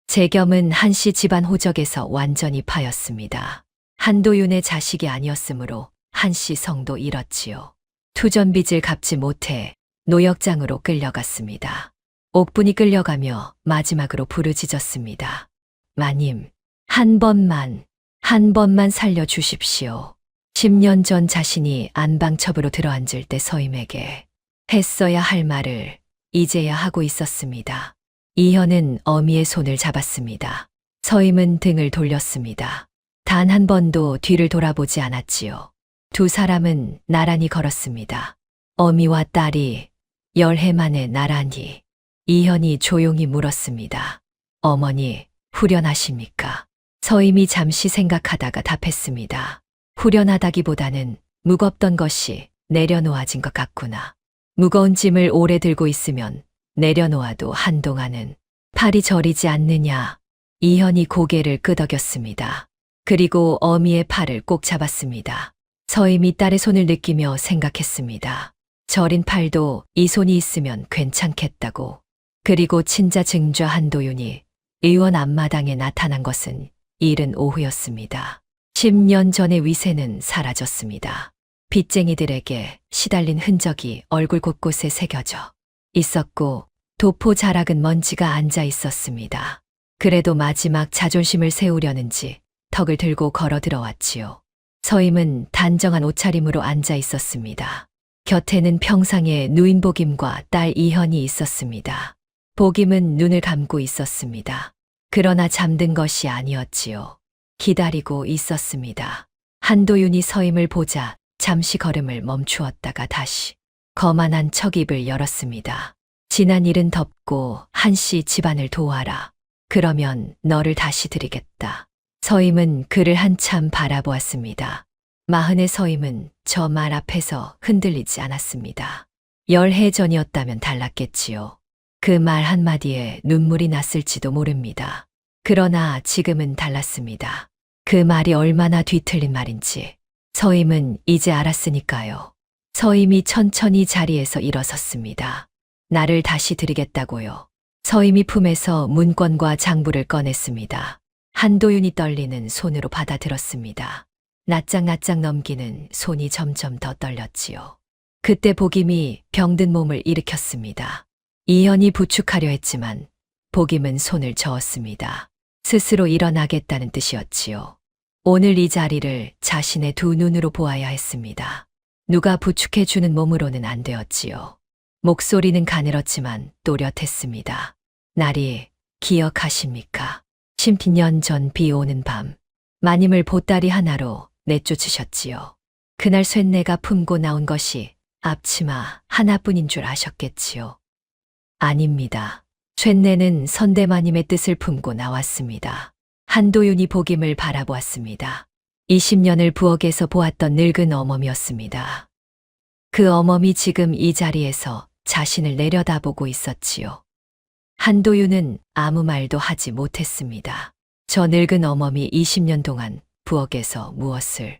재겸은 한씨 집안 호적에서 완전히 파였습니다. 한도윤의 자식이 아니었으므로 한씨 성도 잃었지요. 투전빚을 갚지 못해 노역장으로 끌려갔습니다. 옥분이 끌려가며 마지막으로 부르짖었습니다. 마님, 한 번만 살려주십시오. 10년 전 자신이 안방첩으로 들어앉을 때 서임에게 했어야 할 말을 이제야 하고 있었습니다. 이현은 어미의 손을 잡았습니다. 서임은 등을 돌렸습니다. 단 한 번도 뒤를 돌아보지 않았지요. 두 사람은 나란히 걸었습니다. 어미와 딸이 열해 만에 나란히. 이현이 조용히 물었습니다. 어머니, 후련하십니까? 서임이 잠시 생각하다가 답했습니다. 후련하다기보다는 무겁던 것이 내려놓아진 것 같구나. 무거운 짐을 오래 들고 있으면 내려놓아도 한동안은 팔이 저리지 않느냐. 이현이 고개를 끄덕였습니다. 그리고 어미의 팔을 꼭 잡았습니다. 서임이 딸의 손을 느끼며 생각했습니다. 저린 팔도 이 손이 있으면 괜찮겠다고. 그리고 친자 증좌 한도윤이 의원 앞마당에 나타난 것은 이른 오후였습니다. 10년 전의 위세는 사라졌습니다. 빚쟁이들에게 시달린 흔적이 얼굴 곳곳에 새겨져 있었고 도포 자락은 먼지가 앉아 있었습니다. 그래도 마지막 자존심을 세우려는지 턱을 들고 걸어 들어왔지요. 서임은 단정한 옷차림으로 앉아 있었습니다. 곁에는 평상의 누인 복임과 딸 이현이 있었습니다. 복임은 눈을 감고 있었습니다. 그러나 잠든 것이 아니었지요. 기다리고 있었습니다. 한도윤이 서임을 보자 잠시 걸음을 멈추었다가 다시 거만한 척 입을 열었습니다. 지난 일은 덮고 한씨 집안을 도와라. 그러면 너를 다시 드리겠다. 서임은 그를 한참 바라보았습니다. 마흔의 서임은 저 말 앞에서 흔들리지 않았습니다. 열해 전이었다면 달랐겠지요. 그 말 한마디에 눈물이 났을지도 모릅니다. 그러나 지금은 달랐습니다. 그 말이 얼마나 뒤틀린 말인지 서임은 이제 알았으니까요. 서임이 천천히 자리에서 일어섰습니다. 나를 다시 드리겠다고요. 서임이 품에서 문권과 장부를 꺼냈습니다. 한도윤이 떨리는 손으로 받아들었습니다. 낯짝낯짝 넘기는 손이 점점 더 떨렸지요. 그때 복임이 병든 몸을 일으켰습니다. 이현이 부축하려 했지만 복임은 손을 저었습니다. 스스로 일어나겠다는 뜻이었지요. 오늘 이 자리를 자신의 두 눈으로 보아야 했습니다. 누가 부축해주는 몸으로는 안 되었지요. 목소리는 가늘었지만 또렷했습니다. 날이 기억하십니까? 10년 전 비 오는 밤 마님을 보따리 하나로 내쫓으셨지요. 그날 쇳내가 품고 나온 것이 앞치마 하나뿐인 줄 아셨겠지요. 아닙니다. 쇳내는 선대마님의 뜻을 품고 나왔습니다. 한도윤이 복임을 바라보았습니다. 20년을 부엌에서 보았던 늙은 어멈이었습니다. 그 어멈이 지금 이 자리에서 자신을 내려다보고 있었지요. 한도윤은 아무 말도 하지 못했습니다. 저 늙은 어멈이 20년 동안 부엌에서 무엇을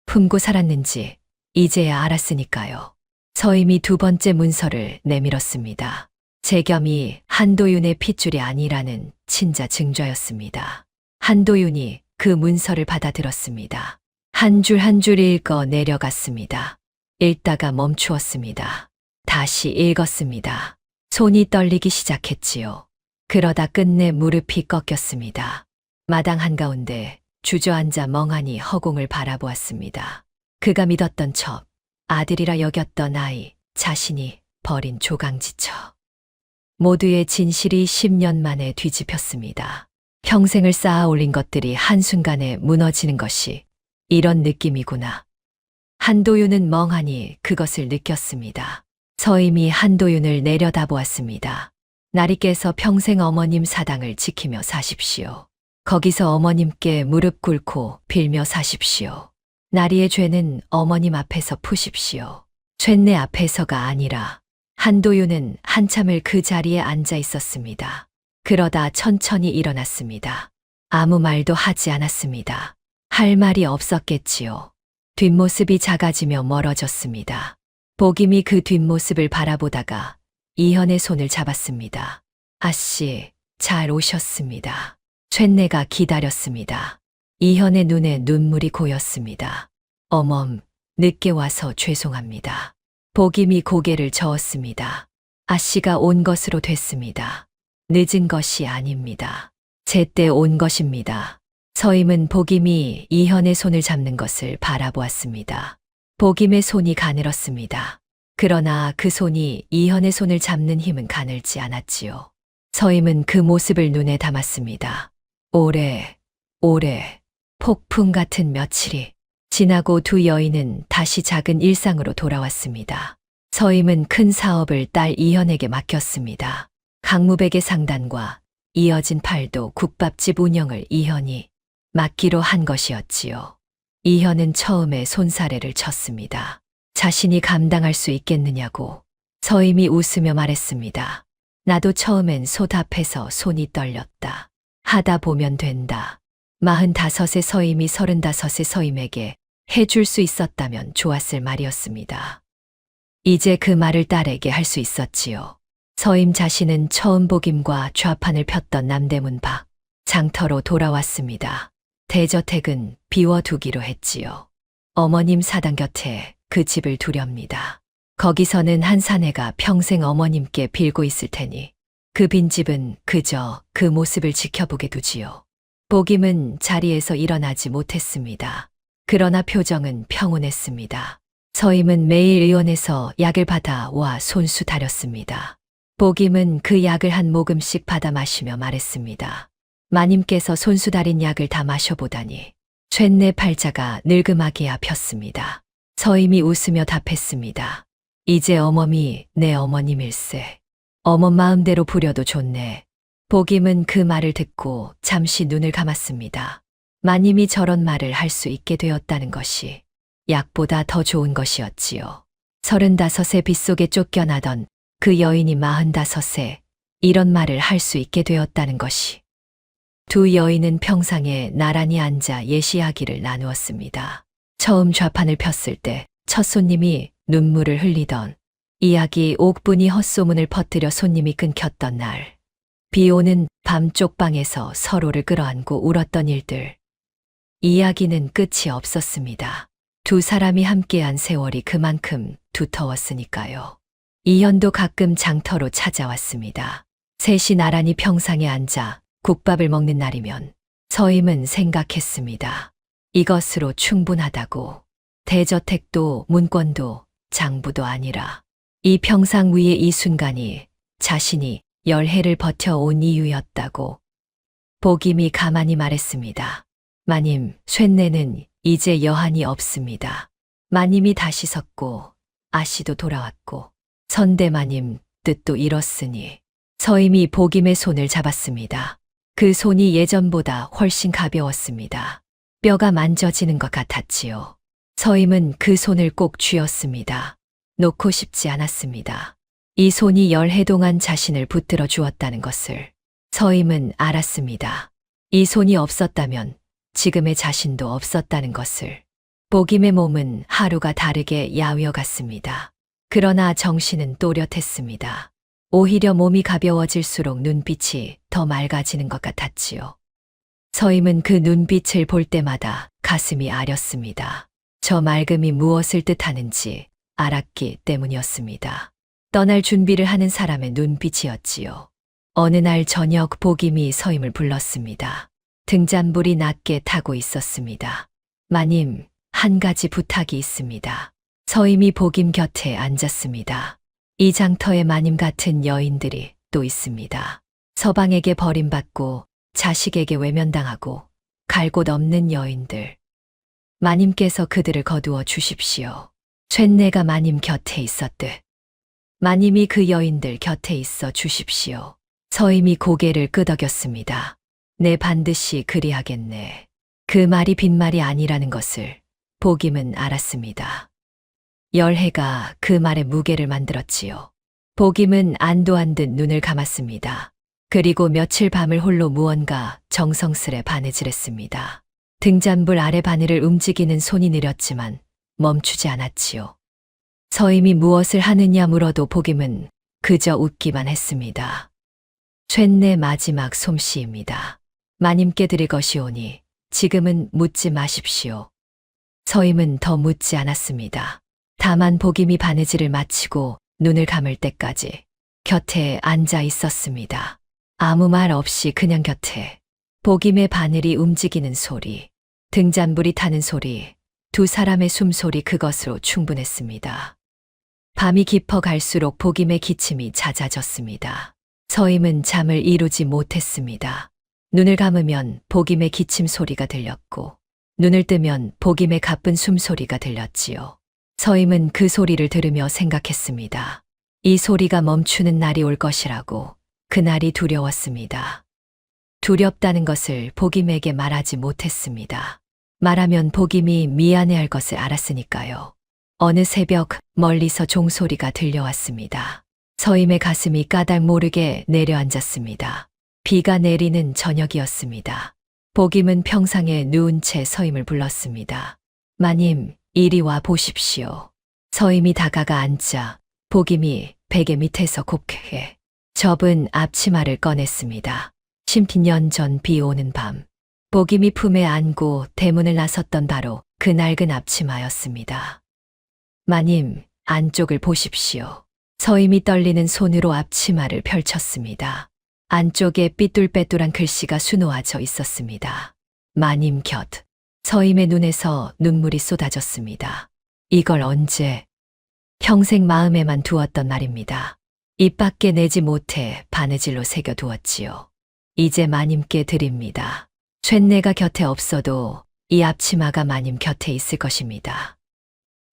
품고 살았는지 이제야 알았으니까요. 서임이 두 번째 문서를 내밀었습니다. 재겸이 한도윤의 핏줄이 아니라는 친자 증좌였습니다. 한도윤이 그 문서를 받아들었습니다. 한 줄 한 줄 읽어 내려갔습니다. 읽다가 멈추었습니다. 다시 읽었습니다. 손이 떨리기 시작했지요. 그러다 끝내 무릎이 꺾였습니다. 마당 한가운데 주저앉아 멍하니 허공을 바라보았습니다. 그가 믿었던 척, 아들이라 여겼던 아이, 자신이 버린 조강지처. 모두의 진실이 10년 만에 뒤집혔습니다. 평생을 쌓아 올린 것들이 한순간에 무너지는 것이 이런 느낌이구나. 한도윤은 멍하니 그것을 느꼈습니다. 서임이 한도윤을 내려다보았습니다. 날이 깨서 평생 어머님 사당을 지키며 사십시오. 거기서 어머님께 무릎 꿇고 빌며 사십시오. 나리의 죄는 어머님 앞에서 푸십시오. 쇳내 앞에서가 아니라. 한도윤은 한참을 그 자리에 앉아 있었습니다. 그러다 천천히 일어났습니다. 아무 말도 하지 않았습니다. 할 말이 없었겠지요. 뒷모습이 작아지며 멀어졌습니다. 복임이 그 뒷모습을 바라보다가 이현의 손을 잡았습니다. 아씨, 잘 오셨습니다. 쇳내가 기다렸습니다. 이현의 눈에 눈물이 고였습니다. 어멈, 늦게 와서 죄송합니다. 복임이 고개를 저었습니다. 아씨가 온 것으로 됐습니다. 늦은 것이 아닙니다. 제때 온 것입니다. 서임은 복임이 이현의 손을 잡는 것을 바라보았습니다. 복임의 손이 가늘었습니다. 그러나 그 손이 이현의 손을 잡는 힘은 가늘지 않았지요. 서임은 그 모습을 눈에 담았습니다. 오래, 폭풍 같은 며칠이 지나고 두 여인은 다시 작은 일상으로 돌아왔습니다. 서임은 큰 사업을 딸 이현에게 맡겼습니다. 강무백의 상단과 이어진 팔도 국밥집 운영을 이현이 맡기로 한 것이었지요. 이현은 처음에 손사래를 쳤습니다. 자신이 감당할 수 있겠느냐고. 서임이 웃으며 말했습니다. 나도 처음엔 소답해서 손이 떨렸다. 하다 보면 된다. 45의 서임이 35의 서임에게 해줄 수 있었다면 좋았을 말이었습니다. 이제 그 말을 딸에게 할 수 있었지요. 서임 자신은 처음 복임과 좌판을 폈던 남대문 밖 장터로 돌아왔습니다. 대저택은 비워두기로 했지요. 어머님 사당 곁에 그 집을 두렵니다. 거기서는 한 사내가 평생 어머님께 빌고 있을 테니 그 빈집은 그저 그 모습을 지켜보게 두지요. 복임은 자리에서 일어나지 못했습니다. 그러나 표정은 평온했습니다. 서임은 매일 의원에서 약을 받아 와 손수 다렸습니다. 복임은 그 약을 한 모금씩 받아 마시며 말했습니다. 마님께서 손수 다린 약을 다 마셔보다니 쇳내 팔자가 늙음하게 아팠습니다. 서임이 웃으며 답했습니다. 이제 어멈이 내 어머님일세. 어멈 마음대로 부려도 좋네. 복임은 그 말을 듣고 잠시 눈을 감았습니다. 마님이 저런 말을 할 수 있게 되었다는 것이 약보다 더 좋은 것이었지요. 35세 빗속에 쫓겨나던 그 여인이 45세 이런 말을 할 수 있게 되었다는 것이. 두 여인은 평상에 나란히 앉아 예시이야기를 나누었습니다. 처음 좌판을 폈을 때 첫 손님이 눈물을 흘리던 이야기, 옥분이 헛소문을 퍼뜨려 손님이 끊겼던 날, 비 오는 밤 쪽방에서 서로를 끌어안고 울었던 일들. 이야기는 끝이 없었습니다. 두 사람이 함께한 세월이 그만큼 두터웠으니까요. 이현도 가끔 장터로 찾아왔습니다. 셋이 나란히 평상에 앉아 국밥을 먹는 날이면 서임은 생각했습니다. 이것으로 충분하다고. 대저택도 문권도 장부도 아니라 이 평상 위의 이 순간이 자신이 열해를 버텨온 이유였다고. 복임이 가만히 말했습니다. 마님, 쇳내는 이제 여한이 없습니다. 마님이 다시 섰고 아씨도 돌아왔고 선대마님 뜻도 이뤘으니. 서임이 복임의 손을 잡았습니다. 그 손이 예전보다 훨씬 가벼웠습니다. 뼈가 만져지는 것 같았지요. 서임은 그 손을 꼭 쥐었습니다. 놓고 싶지 않았습니다. 이 손이 열해 동안 자신을 붙들어 주었다는 것을 서임은 알았습니다. 이 손이 없었다면 지금의 자신도 없었다는 것을. 복임의 몸은 하루가 다르게 야위어갔습니다. 그러나 정신은 또렷했습니다. 오히려 몸이 가벼워질수록 눈빛이 더 맑아지는 것 같았지요. 서임은 그 눈빛을 볼 때마다 가슴이 아렸습니다. 저 맑음이 무엇을 뜻하는지 알았기 때문이었습니다. 떠날 준비를 하는 사람의 눈빛이었지요. 어느 날 저녁 복임이 서임을 불렀습니다. 등잔불이 낮게 타고 있었습니다. 마님, 한 가지 부탁이 있습니다. 서임이 복임 곁에 앉았습니다. 이 장터에 마님 같은 여인들이 또 있습니다. 서방에게 버림받고 자식에게 외면당하고 갈 곳 없는 여인들. 마님께서 그들을 거두어 주십시오. 쇳내가 마님 곁에 있었듯 마님이 그 여인들 곁에 있어 주십시오. 서임이 고개를 끄덕였습니다. 내 반드시 그리하겠네. 그 말이 빈말이 아니라는 것을 복임은 알았습니다. 열해가 그 말에 무게를 만들었지요. 복임은 안도한 듯 눈을 감았습니다. 그리고 며칠 밤을 홀로 무언가 정성스레 바느질했습니다. 등잔불 아래 바늘을 움직이는 손이 느렸지만 멈추지 않았지요. 서임이 무엇을 하느냐 물어도 복임은 그저 웃기만 했습니다. 쇳내 마지막 솜씨입니다. 마님께 드릴 것이오니 지금은 묻지 마십시오. 서임은 더 묻지 않았습니다. 다만 복임이 바느질을 마치고 눈을 감을 때까지 곁에 앉아 있었습니다. 아무 말 없이 그냥 곁에. 복임의 바늘이 움직이는 소리, 등잔불이 타는 소리, 두 사람의 숨소리 그것으로 충분했습니다. 밤이 깊어갈수록 복임의 기침이 잦아졌습니다. 서임은 잠을 이루지 못했습니다. 눈을 감으면 복임의 기침 소리가 들렸고 눈을 뜨면 복임의 가쁜 숨소리가 들렸지요. 서임은 그 소리를 들으며 생각했습니다. 이 소리가 멈추는 날이 올 것이라고. 그날이 두려웠습니다. 두렵다는 것을 복임에게 말하지 못했습니다. 말하면 복임이 미안해할 것을 알았으니까요. 어느 새벽 멀리서 종소리가 들려왔습니다. 서임의 가슴이 까닭 모르게 내려앉았습니다. 비가 내리는 저녁이었습니다. 복임은 평상에 누운 채 서임을 불렀습니다. 마님, 이리 와 보십시오. 서임이 다가가 앉자 복임이 베개 밑에서 곱게 접은 앞치마를 꺼냈습니다. 10년 전 비 오는 밤 복임이 품에 안고 대문을 나섰던 바로 그 낡은 앞치마였습니다. 마님, 안쪽을 보십시오. 서임이 떨리는 손으로 앞치마를 펼쳤습니다. 안쪽에 삐뚤빼뚤한 글씨가 수놓아져 있었습니다. 마님 곁. 서임의 눈에서 눈물이 쏟아졌습니다. 이걸 언제? 평생 마음에만 두었던 말입니다. 입 밖에 내지 못해 바느질로 새겨두었지요. 이제 마님께 드립니다. 쇳내가 곁에 없어도 이 앞치마가 마님 곁에 있을 것입니다.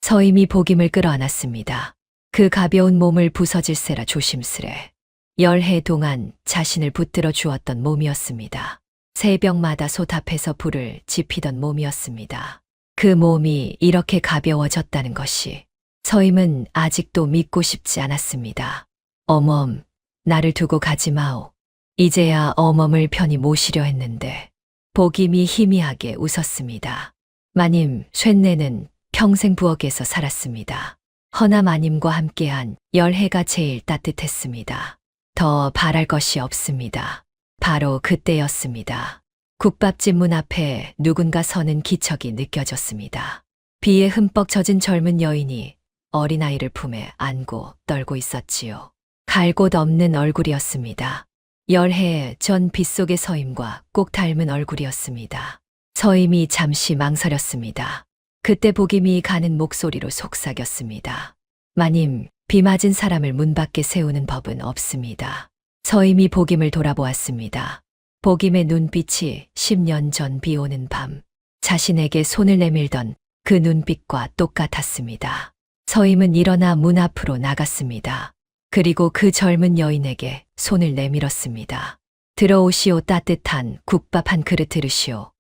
서임이 복임을 끌어안았습니다. 그 가벼운 몸을 부서질세라 조심스레. 열해 동안 자신을 붙들어 주었던 몸이었습니다. 새벽마다 솥 앞에서 불을 지피던 몸이었습니다. 그 몸이 이렇게 가벼워졌다는 것이 서임은 아직도 믿고 싶지 않았습니다. 어멈, 나를 두고 가지 마오. 이제야 어멈을 편히 모시려 했는데 복임이 희미하게 웃었습니다. 마님, 쇳내는 평생 부엌에서 살았습니다. 허나 마님과 함께한 열해가 제일 따뜻했습니다. 더 바랄 것이 없습니다. 바로 그때였습니다. 국밥집 문 앞에 누군가 서는 기척이 느껴졌습니다. 비에 흠뻑 젖은 젊은 여인이 어린아이를 품에 안고 떨고 있었지요. 갈 곳 없는 얼굴이었습니다. 열해 전 빗속의 서임과 꼭 닮은 얼굴이었습니다. 서임이 잠시 망설였습니다. 그때 복임이 가는 목소리로 속삭였습니다. 마님, 비 맞은 사람을 문 밖에 세우는 법은 없습니다. 서임이 복임을 돌아보았습니다. 복임의 눈빛이 10년 전 비 오는 밤 자신에게 손을 내밀던 그 눈빛과 똑같았습니다. 서임은 일어나 문 앞으로 나갔습니다. 그리고 그 젊은 여인에게 손을 내밀었습니다. 들어오시오. 따뜻한 국밥 한 그릇 들으시오.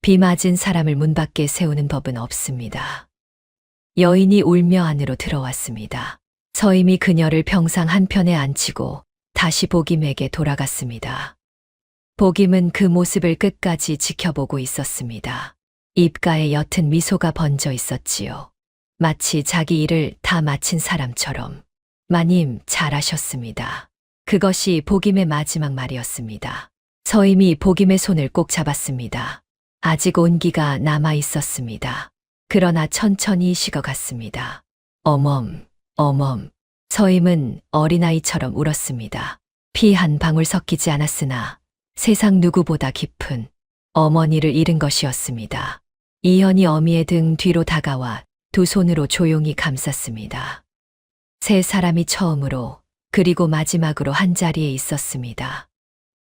비 맞은 사람을 문 밖에 세우는 법은 없습니다. 여인이 울며 안으로 들어왔습니다. 서임이 그녀를 병상 한편에 앉히고 다시 복임에게 돌아갔습니다. 복임은 그 모습을 끝까지 지켜보고 있었습니다. 입가에 옅은 미소가 번져 있었지요. 마치 자기 일을 다 마친 사람처럼. 마님, 잘하셨습니다. 그것이 복임의 마지막 말이었습니다. 서임이 복임의 손을 꼭 잡았습니다. 아직 온기가 남아 있었습니다. 그러나 천천히 식어갔습니다. 어멈, 어멈. 서임은 어린아이처럼 울었습니다. 피 한 방울 섞이지 않았으나 세상 누구보다 깊은 어머니를 잃은 것이었습니다. 이현이 어미의 등 뒤로 다가와 두 손으로 조용히 감쌌습니다. 세 사람이 처음으로 그리고 마지막으로 한자리에 있었습니다.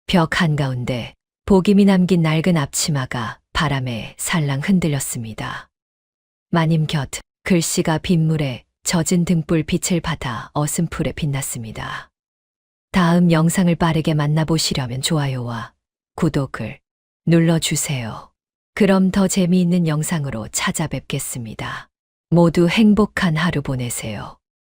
벽 한가운데 복임이 남긴 낡은 앞치마가 바람에 살랑 흔들렸습니다. 마님 곁 글씨가 빗물에 젖은 등불 빛을 받아 어슴풀에 빛났습니다. 다음 영상을 빠르게 만나보시려면 좋아요와 구독을 눌러주세요. 그럼 더 재미있는 영상으로 찾아뵙겠습니다. 모두 행복한 하루 보내세요.